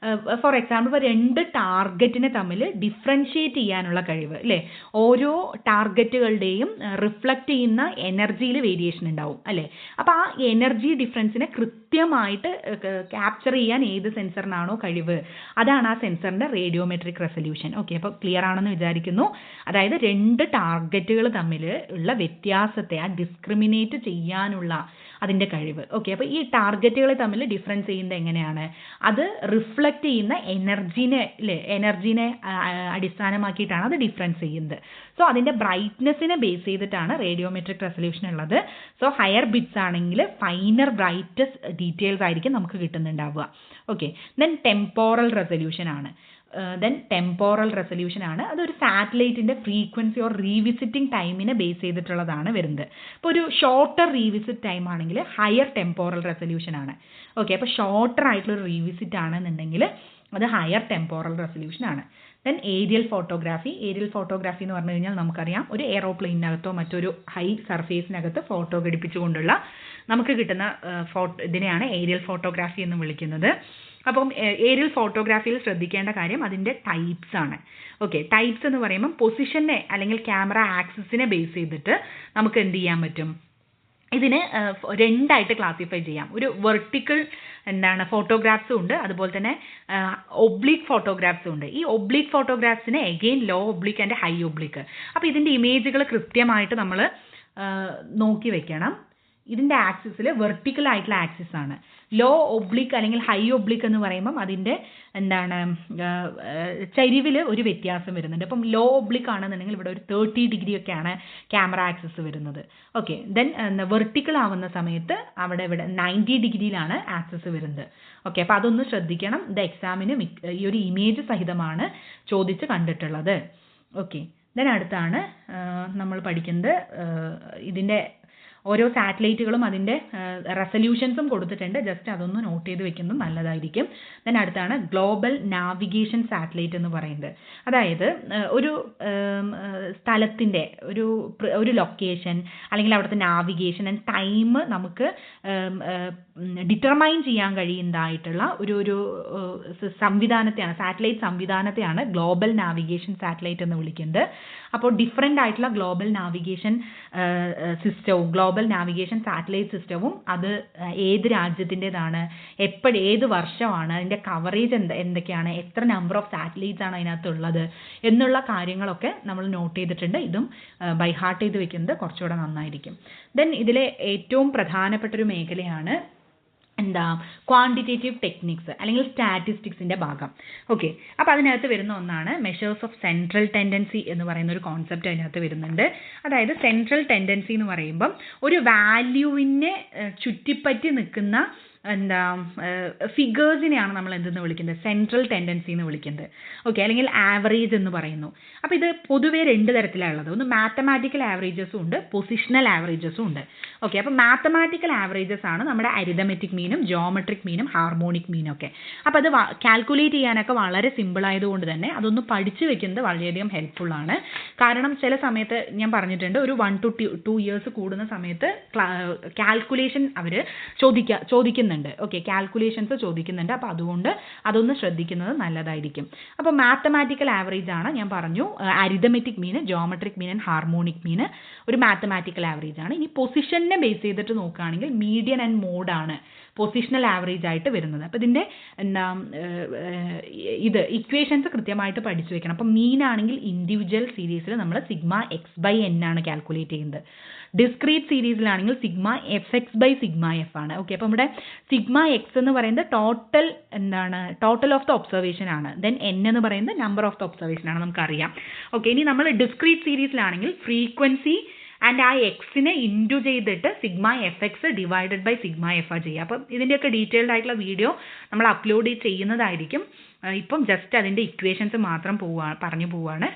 ഫോർ എക്സാമ്പിൾ ഇപ്പോൾ 2 ടാർഗറ്റിനെ തമ്മിൽ ഡിഫറൻഷിയേറ്റ് ചെയ്യാനുള്ള കഴിവ് അല്ലേ. ഓരോ ടാർഗറ്റുകളുടെയും റിഫ്ലക്റ്റ് ചെയ്യുന്ന എനർജിയിൽ വേരിയേഷൻ ഉണ്ടാവും അല്ലേ. അപ്പോൾ ആ എനർജി ഡിഫറൻസിനെ കൃത്യമായിട്ട് ക്യാപ്ചർ ചെയ്യാൻ ഏത് സെൻസറിനാണോ കഴിവ് അതാണ് ആ സെൻസറിൻ്റെ റേഡിയോമെട്രിക് റെസല്യൂഷൻ. ഓക്കെ, അപ്പോൾ ക്ലിയർ ആണെന്ന് വിചാരിക്കുന്നു. അതായത് 2 ടാർഗറ്റുകൾ തമ്മിൽ ഉള്ള വ്യത്യാസത്തെ ഡിസ്ക്രിമിനേറ്റ് ചെയ്യാനുള്ള അതിൻ്റെ കഴിവ്. ഓക്കെ, അപ്പോൾ ഈ ടാർഗറ്റുകൾ തമ്മിൽ ഡിഫറൻസ് ചെയ്യുന്നത് എങ്ങനെയാണ്, അത് റിഫ്ലക്റ്റ് ചെയ്യുന്ന എനർജീനെ അടിസ്ഥാനമാക്കിയിട്ടാണ് അത് ഡിഫറൻസ് ചെയ്യുന്നത്. സോ അതിൻ്റെ ബ്രൈറ്റ്നെസ്സിനെ ബേസ് ചെയ്തിട്ടാണ് റേഡിയോമെട്രിക് റെസല്യൂഷൻ ഉള്ളത്. സോ ഹയർ ബിറ്റ്സ് ആണെങ്കിൽ ഫൈനർ ബ്രൈറ്റസ്റ്റ് ഡീറ്റെയിൽസ് ആയിരിക്കും നമുക്ക് കിട്ടുന്നുണ്ടാവുക. ഓക്കെ, ദെൻ ടെമ്പോറൽ റെസല്യൂഷൻ ആണ്. ടെമ്പോറൽ റെസല്യൂഷൻ ആണ്. അതൊരു സാറ്റലൈറ്റിൻ്റെ ഫ്രീക്വൻസി ഓർ റീവിസിറ്റിംഗ് ടൈമിനെ ബേസ് ചെയ്തിട്ടുള്ളതാണ് വരുന്നത്. ഇപ്പോൾ ഒരു ഷോർട്ടർ റീവിസിറ്റ് ടൈം ആണെങ്കിൽ ഹയർ ടെമ്പോറൽ റെസല്യൂഷൻ ആണ്. ഓക്കെ, അപ്പോൾ ഷോർട്ടർ ആയിട്ടുള്ളൊരു റീവിസിറ്റ് ആണെന്നുണ്ടെങ്കിൽ അത് ഹയർ ടെമ്പോറൽ റെസല്യൂഷൻ ആണ്. Then aerial photography. Aerial photography എന്ന് പറഞ്ഞു കഴിഞ്ഞാൽ നമുക്കറിയാം, ഒരു എയറോപ്ലെയിനകത്തോ മറ്റൊരു ഹൈ സർഫേസിനകത്ത് ഫോട്ടോ ഘടിപ്പിച്ചുകൊണ്ടുള്ള നമുക്ക് കിട്ടുന്ന ഇതിനെയാണ് ഏരിയൽ ഫോട്ടോഗ്രാഫി എന്ന് വിളിക്കുന്നത്. അപ്പം ഏരിയൽ ഫോട്ടോഗ്രാഫിയിൽ ശ്രദ്ധിക്കേണ്ട കാര്യം അതിൻ്റെ ടൈപ്സ് ആണ്. ഓക്കെ, ടൈപ്സ് എന്ന് പറയുമ്പം പൊസിഷനെ അല്ലെങ്കിൽ ക്യാമറ ആക്സിസിനെ ബേസ് ചെയ്തിട്ട് നമുക്ക് എന്ത് ചെയ്യാൻ പറ്റും, ഇതിനെ 2ആയിട്ട് ക്ലാസിഫൈ ചെയ്യാം. ഒരു വെർട്ടിക്കൽ ഫോട്ടോഗ്രാഫ്സും ഉണ്ട്, അതുപോലെ തന്നെ ഒബ്ലിക് ഫോട്ടോഗ്രാഫ്സും ഉണ്ട്. ഈ ഒബ്ലിക് ഫോട്ടോഗ്രാഫ്സിനെ again low oblique and high oblique. അപ്പോൾ ഇതിൻ്റെ ഇമേജുകൾ കൃത്യമായിട്ട് നമ്മൾ നോക്കി വെക്കണം. ഇതിൻ്റെ ആക്സിസിൽ വെർട്ടിക്കൽ ആയിട്ടുള്ള ആക്സിസ് ആണ്. ലോ ഒബ്ലിക് അല്ലെങ്കിൽ ഹൈ ഒബ്ലിക് എന്ന് പറയുമ്പം അതിൻ്റെ ചരിവിൽ ഒരു വ്യത്യാസം വരുന്നുണ്ട്. അപ്പം ലോ ഒബ്ലിക് ആണെന്നുണ്ടെങ്കിൽ ഇവിടെ ഒരു 30 ഡിഗ്രി ഒക്കെയാണ് ക്യാമറ ആക്സിസ് വരുന്നത്. ഓക്കെ, ദെൻ വെർട്ടിക്കൽ ആവുന്ന സമയത്ത് ഇവിടെ 90 ഡിഗ്രിയിലാണ് ആക്സിസ് വരുന്നത്. ഓക്കെ, അപ്പോൾ അതൊന്ന് ശ്രദ്ധിക്കണം. ഇത് എക്സാമിന് ഈ ഒരു ഇമേജ് സഹിതമാണ് ചോദിച്ച് കണ്ടിട്ടുള്ളത്. ഓക്കെ, ദെൻ അടുത്താണ് നമ്മൾ പഠിക്കുന്നത് ഇതിൻ്റെ ഓരോ സാറ്റലൈറ്റുകളും അതിൻ്റെ റെസല്യൂഷൻസും കൊടുത്തിട്ടുണ്ട്. ജസ്റ്റ് അതൊന്ന് നോട്ട് ചെയ്ത് വെക്കുന്നത് നല്ലതായിരിക്കും. ദെൻ അടുത്താണ് ഗ്ലോബൽ നാവിഗേഷൻ സാറ്റലൈറ്റ് എന്ന് പറയുന്നത്. അതായത് ഒരു സ്ഥലത്തിൻ്റെ ഒരു ലൊക്കേഷൻ അല്ലെങ്കിൽ അവിടുത്തെ നാവിഗേഷൻ ആൻഡ് ടൈം നമുക്ക് ഡിറ്റർമൈൻ ചെയ്യാൻ കഴിയുന്നതായിട്ടുള്ള ഒരു സംവിധാനത്തെയാണ്, സാറ്റലൈറ്റ് സംവിധാനത്തെയാണ് ഗ്ലോബൽ നാവിഗേഷൻ സാറ്റലൈറ്റ് എന്ന് വിളിക്കുന്നത്. അപ്പോൾ ഡിഫറെൻ്റ് ആയിട്ടുള്ള ഗ്ലോബൽ നാവിഗേഷൻ സിസ്റ്റവും ഗ്ലോബൽ നാവിഗേഷൻ സാറ്റലൈറ്റ് സിസ്റ്റവും അത് ഏത് രാജ്യത്തിൻ്റെതാണ്, ഏത് വർഷമാണ്, അതിൻ്റെ കവറേജ് എന്തൊക്കെയാണ്, എത്ര നമ്പർ ഓഫ് സാറ്റലൈറ്റ്സ് ആണ് അതിനകത്തുള്ളത് എന്നുള്ള കാര്യങ്ങളൊക്കെ നമ്മൾ നോട്ട് ചെയ്തിട്ടുണ്ട്. ഇതും ബൈ ഹാർട്ട് ചെയ്ത് വെക്കുന്നത് കുറച്ചുകൂടെ നന്നായിരിക്കും. ദെൻ ഇതിലെ ഏറ്റവും പ്രധാനപ്പെട്ടൊരു മേഖലയാണ് എന്താ ക്വാണ്ടിറ്റേറ്റീവ് ടെക്നിക്സ് അല്ലെങ്കിൽ സ്റ്റാറ്റിസ്റ്റിക്സിൻ്റെ ഭാഗം. ഓക്കെ, അപ്പോൾ അതിനകത്ത് വരുന്ന ഒന്നാണ് മെഷേഴ്സ് ഓഫ് സെൻട്രൽ ടെൻഡൻസി എന്ന് പറയുന്ന ഒരു കോൺസെപ്റ്റ് അതിനകത്ത് വരുന്നുണ്ട്. അതായത് സെൻട്രൽ ടെൻഡൻസി എന്ന് പറയുമ്പം ഒരു വാല്യൂവിനെ ചുറ്റിപ്പറ്റി നിൽക്കുന്ന എന്താ ഫിഗേഴ്സിനെയാണ് നമ്മൾ എന്തെന്ന് വിളിക്കുന്നത്, സെൻട്രൽ ടെൻഡൻസി എന്ന് വിളിക്കുന്നത്. ഓക്കെ, അല്ലെങ്കിൽ ആവറേജ് എന്ന് പറയുന്നു. അപ്പോൾ ഇത് പൊതുവേ രണ്ട് തരത്തിലാണ് ഉള്ളത്. ഒന്ന് മാത്തമാറ്റിക്കൽ ആവറേജസും ഉണ്ട്, പൊസിഷണൽ ആവറേജസും ഉണ്ട്. ഓക്കെ, അപ്പോൾ മാത്തമാറ്റിക്കൽ ആവറേജസ് ആണ് നമ്മുടെ അരിതമെറ്റിക് മീനും ജോമെട്രിക് മീനും ഹാർമോണിക് മീനും ഒക്കെ. അപ്പോൾ അത് കാൽക്കുലേറ്റ് ചെയ്യാനൊക്കെ വളരെ സിമ്പിൾ ആയതുകൊണ്ട് തന്നെ അതൊന്ന് പഠിച്ചു വെക്കുന്നത് വളരെയധികം ഹെൽപ്ഫുള്ളാണ്. കാരണം ചില സമയത്ത് ഞാൻ പറഞ്ഞിട്ടുണ്ട്, ഒരു 1 to 2 years കൂടുന്ന സമയത്ത് കാൽക്കുലേഷൻ അവർ ചോദിക്കുന്നുണ്ട്. ഓക്കെ, കാൽക്കുലേഷൻസ് ചോദിക്കുന്നുണ്ട്. അപ്പോൾ അതുകൊണ്ട് അതൊന്ന് ശ്രദ്ധിക്കുന്നത് നല്ലതായിരിക്കും. അപ്പോൾ മാത്തമാറ്റിക്കൽ ആവറേജ് ആണ് ഞാൻ പറഞ്ഞു, arithmetic mean, geometric mean and harmonic mean ഒരു മാത്തമാറ്റിക്കൽ ആവറേജ് ആണ്. ഇനി പൊസിഷനെ ബേസ് ചെയ്തിട്ട് നോക്കുകയാണെങ്കിൽ മീഡിയൻ ആൻഡ് മോഡാണ് പൊസിഷണൽ ആവറേജ് ആയിട്ട് വരുന്നത്. അപ്പോൾ ഇതിൻ്റെ എന്താ ഇത് ഇക്വേഷൻസ് കൃത്യമായിട്ട് പഠിച്ചു വെക്കണം. അപ്പോൾ മീൻ ആണെങ്കിൽ ഇൻഡിവിജ്വൽ സീരീസിൽ നമ്മൾ സിഗ്മ എക്സ് ബൈ എൻ ആണ് കാൽക്കുലേറ്റ് ചെയ്യുന്നത്. ഡിസ്ക്രീറ്റ് സീരീസിലാണെങ്കിൽ sigma F x by sigma f ആണ്. ഓക്കെ, അപ്പോൾ ഇവിടെ സിഗ്മ എക്സ് എന്ന് പറയുന്നത് ടോട്ടൽ ഓഫ് ദ ഒബ്സർവേഷൻ ആണ്. ദെൻ എൻ എന്ന് പറയുന്നത് നമ്പർ ഓഫ് ദ ഒബ്സർവേഷൻ ആണ്, നമുക്കറിയാം. ഓക്കെ, ഇനി നമ്മൾ ഡിസ്ക്രീറ്റ് സീരീസിലാണെങ്കിൽ ഫ്രീക്വൻസി ആൻഡ് ആ എക്സിനെ ഇൻറ്റു ചെയ്തിട്ട് sigma F X divided by sigma F ആ ചെയ്യുക. അപ്പം ഇതിൻ്റെയൊക്കെ ഡീറ്റെയിൽഡ് ആയിട്ടുള്ള വീഡിയോ നമ്മൾ അപ്ലോഡ് ചെയ്യുന്നതായിരിക്കും. ഇപ്പം ജസ്റ്റ് അതിൻ്റെ ഇക്വേഷൻസ് മാത്രം പറഞ്ഞു പോവുകയാണ്.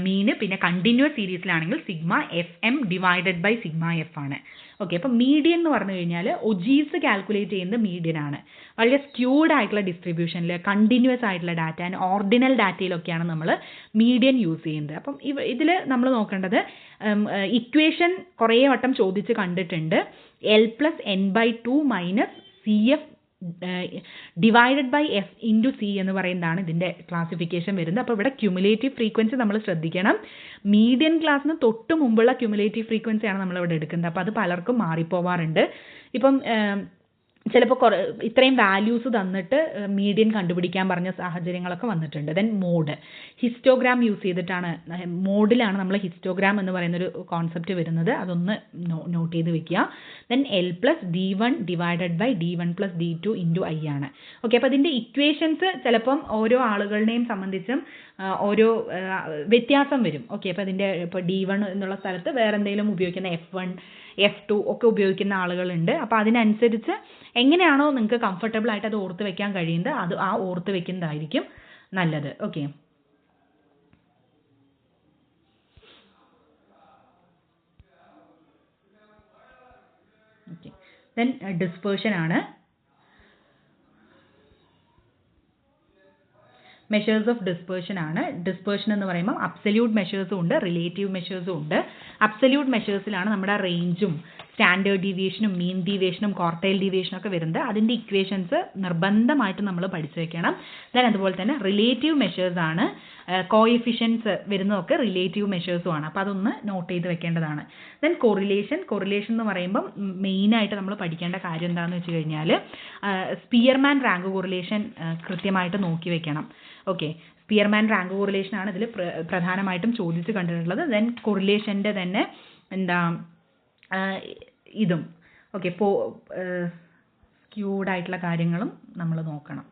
മീന് പിന്നെ കണ്ടിന്യൂസ് സീരീസിലാണെങ്കിൽ sigma f m divided by sigma f ആണ്. ഓക്കെ, അപ്പം മീഡിയൻ എന്ന് പറഞ്ഞു കഴിഞ്ഞാൽ ഒജീസ് കാൽക്കുലേറ്റ് ചെയ്യുന്നത് മീഡിയൻ ആണ്. വളരെ സ്ക്യൂഡ് ആയിട്ടുള്ള ഡിസ്ട്രിബ്യൂഷനിൽ കണ്ടിന്യൂസ് ആയിട്ടുള്ള ഡാറ്റ ആൻഡ് ഓർഡിനൽ ഡാറ്റയിലൊക്കെയാണ് നമ്മൾ മീഡിയൻ യൂസ് ചെയ്യുന്നത്. അപ്പം ഇതിൽ നമ്മൾ നോക്കേണ്ടത് ഇക്വേഷൻ കുറേ വട്ടം ചോദിച്ച് കണ്ടിട്ടുണ്ട്. L+n/2 minus C F divided by F into C എന്ന് പറയുന്നതാണ് ഇതിൻ്റെ ക്ലാസിഫിക്കേഷൻ വരുന്നത്. അപ്പോൾ ഇവിടെ ക്യുമുലേറ്റീവ് ഫ്രീക്വൻസി നമ്മൾ ശ്രദ്ധിക്കണം. മീഡിയൻ ക്ലാസ്സിന് തൊട്ട് മുമ്പുള്ള ക്യുമുലേറ്റീവ് ഫ്രീക്വൻസിയാണ് നമ്മളിവിടെ എടുക്കുന്നത്. അപ്പോൾ അത് പലർക്കും മാറിപ്പോവാറുണ്ട്. ഇപ്പം ചിലപ്പോൾ ഇത്രയും വാല്യൂസ് തന്നിട്ട് മീഡിയൻ കണ്ടുപിടിക്കാൻ പറഞ്ഞ സാഹചര്യങ്ങളൊക്കെ വന്നിട്ടുണ്ട്. ദെൻ മോഡ്, ഹിസ്റ്റോഗ്രാം യൂസ് ചെയ്തിട്ടാണ്, മോഡിലാണ് നമ്മൾ ഹിസ്റ്റോഗ്രാം എന്ന് പറയുന്നൊരു കോൺസെപ്റ്റ് വരുന്നത്. അതൊന്ന് നോട്ട് ചെയ്ത് വെക്കുക. Then L+D1 divided by D1 + D2 into I ആണ്. ഓക്കെ, അപ്പോൾ അതിൻ്റെ ഇക്വേഷൻസ് ചിലപ്പം ഓരോ ആളുകളുടെയും സംബന്ധിച്ചും ഓരോ വ്യത്യാസം വരും. ഓക്കെ, അപ്പോൾ അതിൻ്റെ ഇപ്പോൾ D1 എന്നുള്ള സ്ഥലത്ത് വേറെ എന്തെങ്കിലും ഉപയോഗിക്കുന്ന F1 F2 ഒക്കെ ഉപയോഗിക്കുന്ന ആളുകളുണ്ട്. അപ്പോൾ അതിനനുസരിച്ച് എങ്ങനെയാണോ നിങ്ങൾക്ക് കംഫർട്ടബിൾ ആയിട്ട് അത് ഓർത്ത് വെക്കാൻ കഴിയുന്നത് അത് ഓർത്ത് വെക്കുന്നതായിരിക്കും നല്ലത്. ഓക്കെ, ദെൻ ഡിസ്പേർഷൻ ആണ്. മെഷേഴ്സ് ഓഫ് ഡിസ്പേർഷൻ ആണ്. ഡിസ്പേർഷൻ എന്ന് പറയുമ്പോൾ അബ്സല്യൂട്ട് മെഷേഴ്സും ഉണ്ട്, റിലേറ്റീവ് മെഷേഴ്സും ഉണ്ട്. അബ്സല്യൂട്ട് മെഷേഴ്സിലാണ് നമ്മുടെ റേഞ്ചും സ്റ്റാൻഡേർഡ് ഡീവിയേഷനും മീൻ ഡീവിയേഷനും ക്വാർട്ടൈൽ ഡീവിയേഷനും ഒക്കെ വരുന്നത്. അതിൻ്റെ ഇക്വേഷൻസ് നിർബന്ധമായിട്ട് നമ്മൾ പഠിച്ചു വെക്കണം. ദെൻ അതുപോലെ തന്നെ റിലേറ്റീവ് മെഷേഴ്സ് ആണ്, കോഎഫിഷ്യൻസ് വരുന്നതൊക്കെ റിലേറ്റീവ് മെഷേഴ്സും ആണ്. അപ്പോൾ അതൊന്ന് നോട്ട് ചെയ്ത് വെക്കേണ്ടതാണ്. ദെൻ കൊറിലേഷൻ എന്ന് പറയുമ്പം മെയിനായിട്ട് നമ്മൾ പഠിക്കേണ്ട കാര്യം എന്താണെന്ന് വെച്ച് കഴിഞ്ഞാൽ സ്പിയർമാൻ റാങ്ക് കൊറിലേഷൻ കൃത്യമായിട്ട് നോക്കി വെക്കണം. ഓക്കെ, സ്പിയർമാൻ റാങ്ക് കോറിലേഷൻ ആണ് ഇതിൽ പ്രധാനമായിട്ടും ചോദിച്ച് കണ്ടിട്ടുള്ളത്. ദെൻ കൊറിലേഷൻ്റെ തന്നെ എന്താ ഇതും ഓക്കെ സ്ക്യൂഡ് ആയിട്ടുള്ള കാര്യങ്ങളും നമ്മൾ നോക്കണം.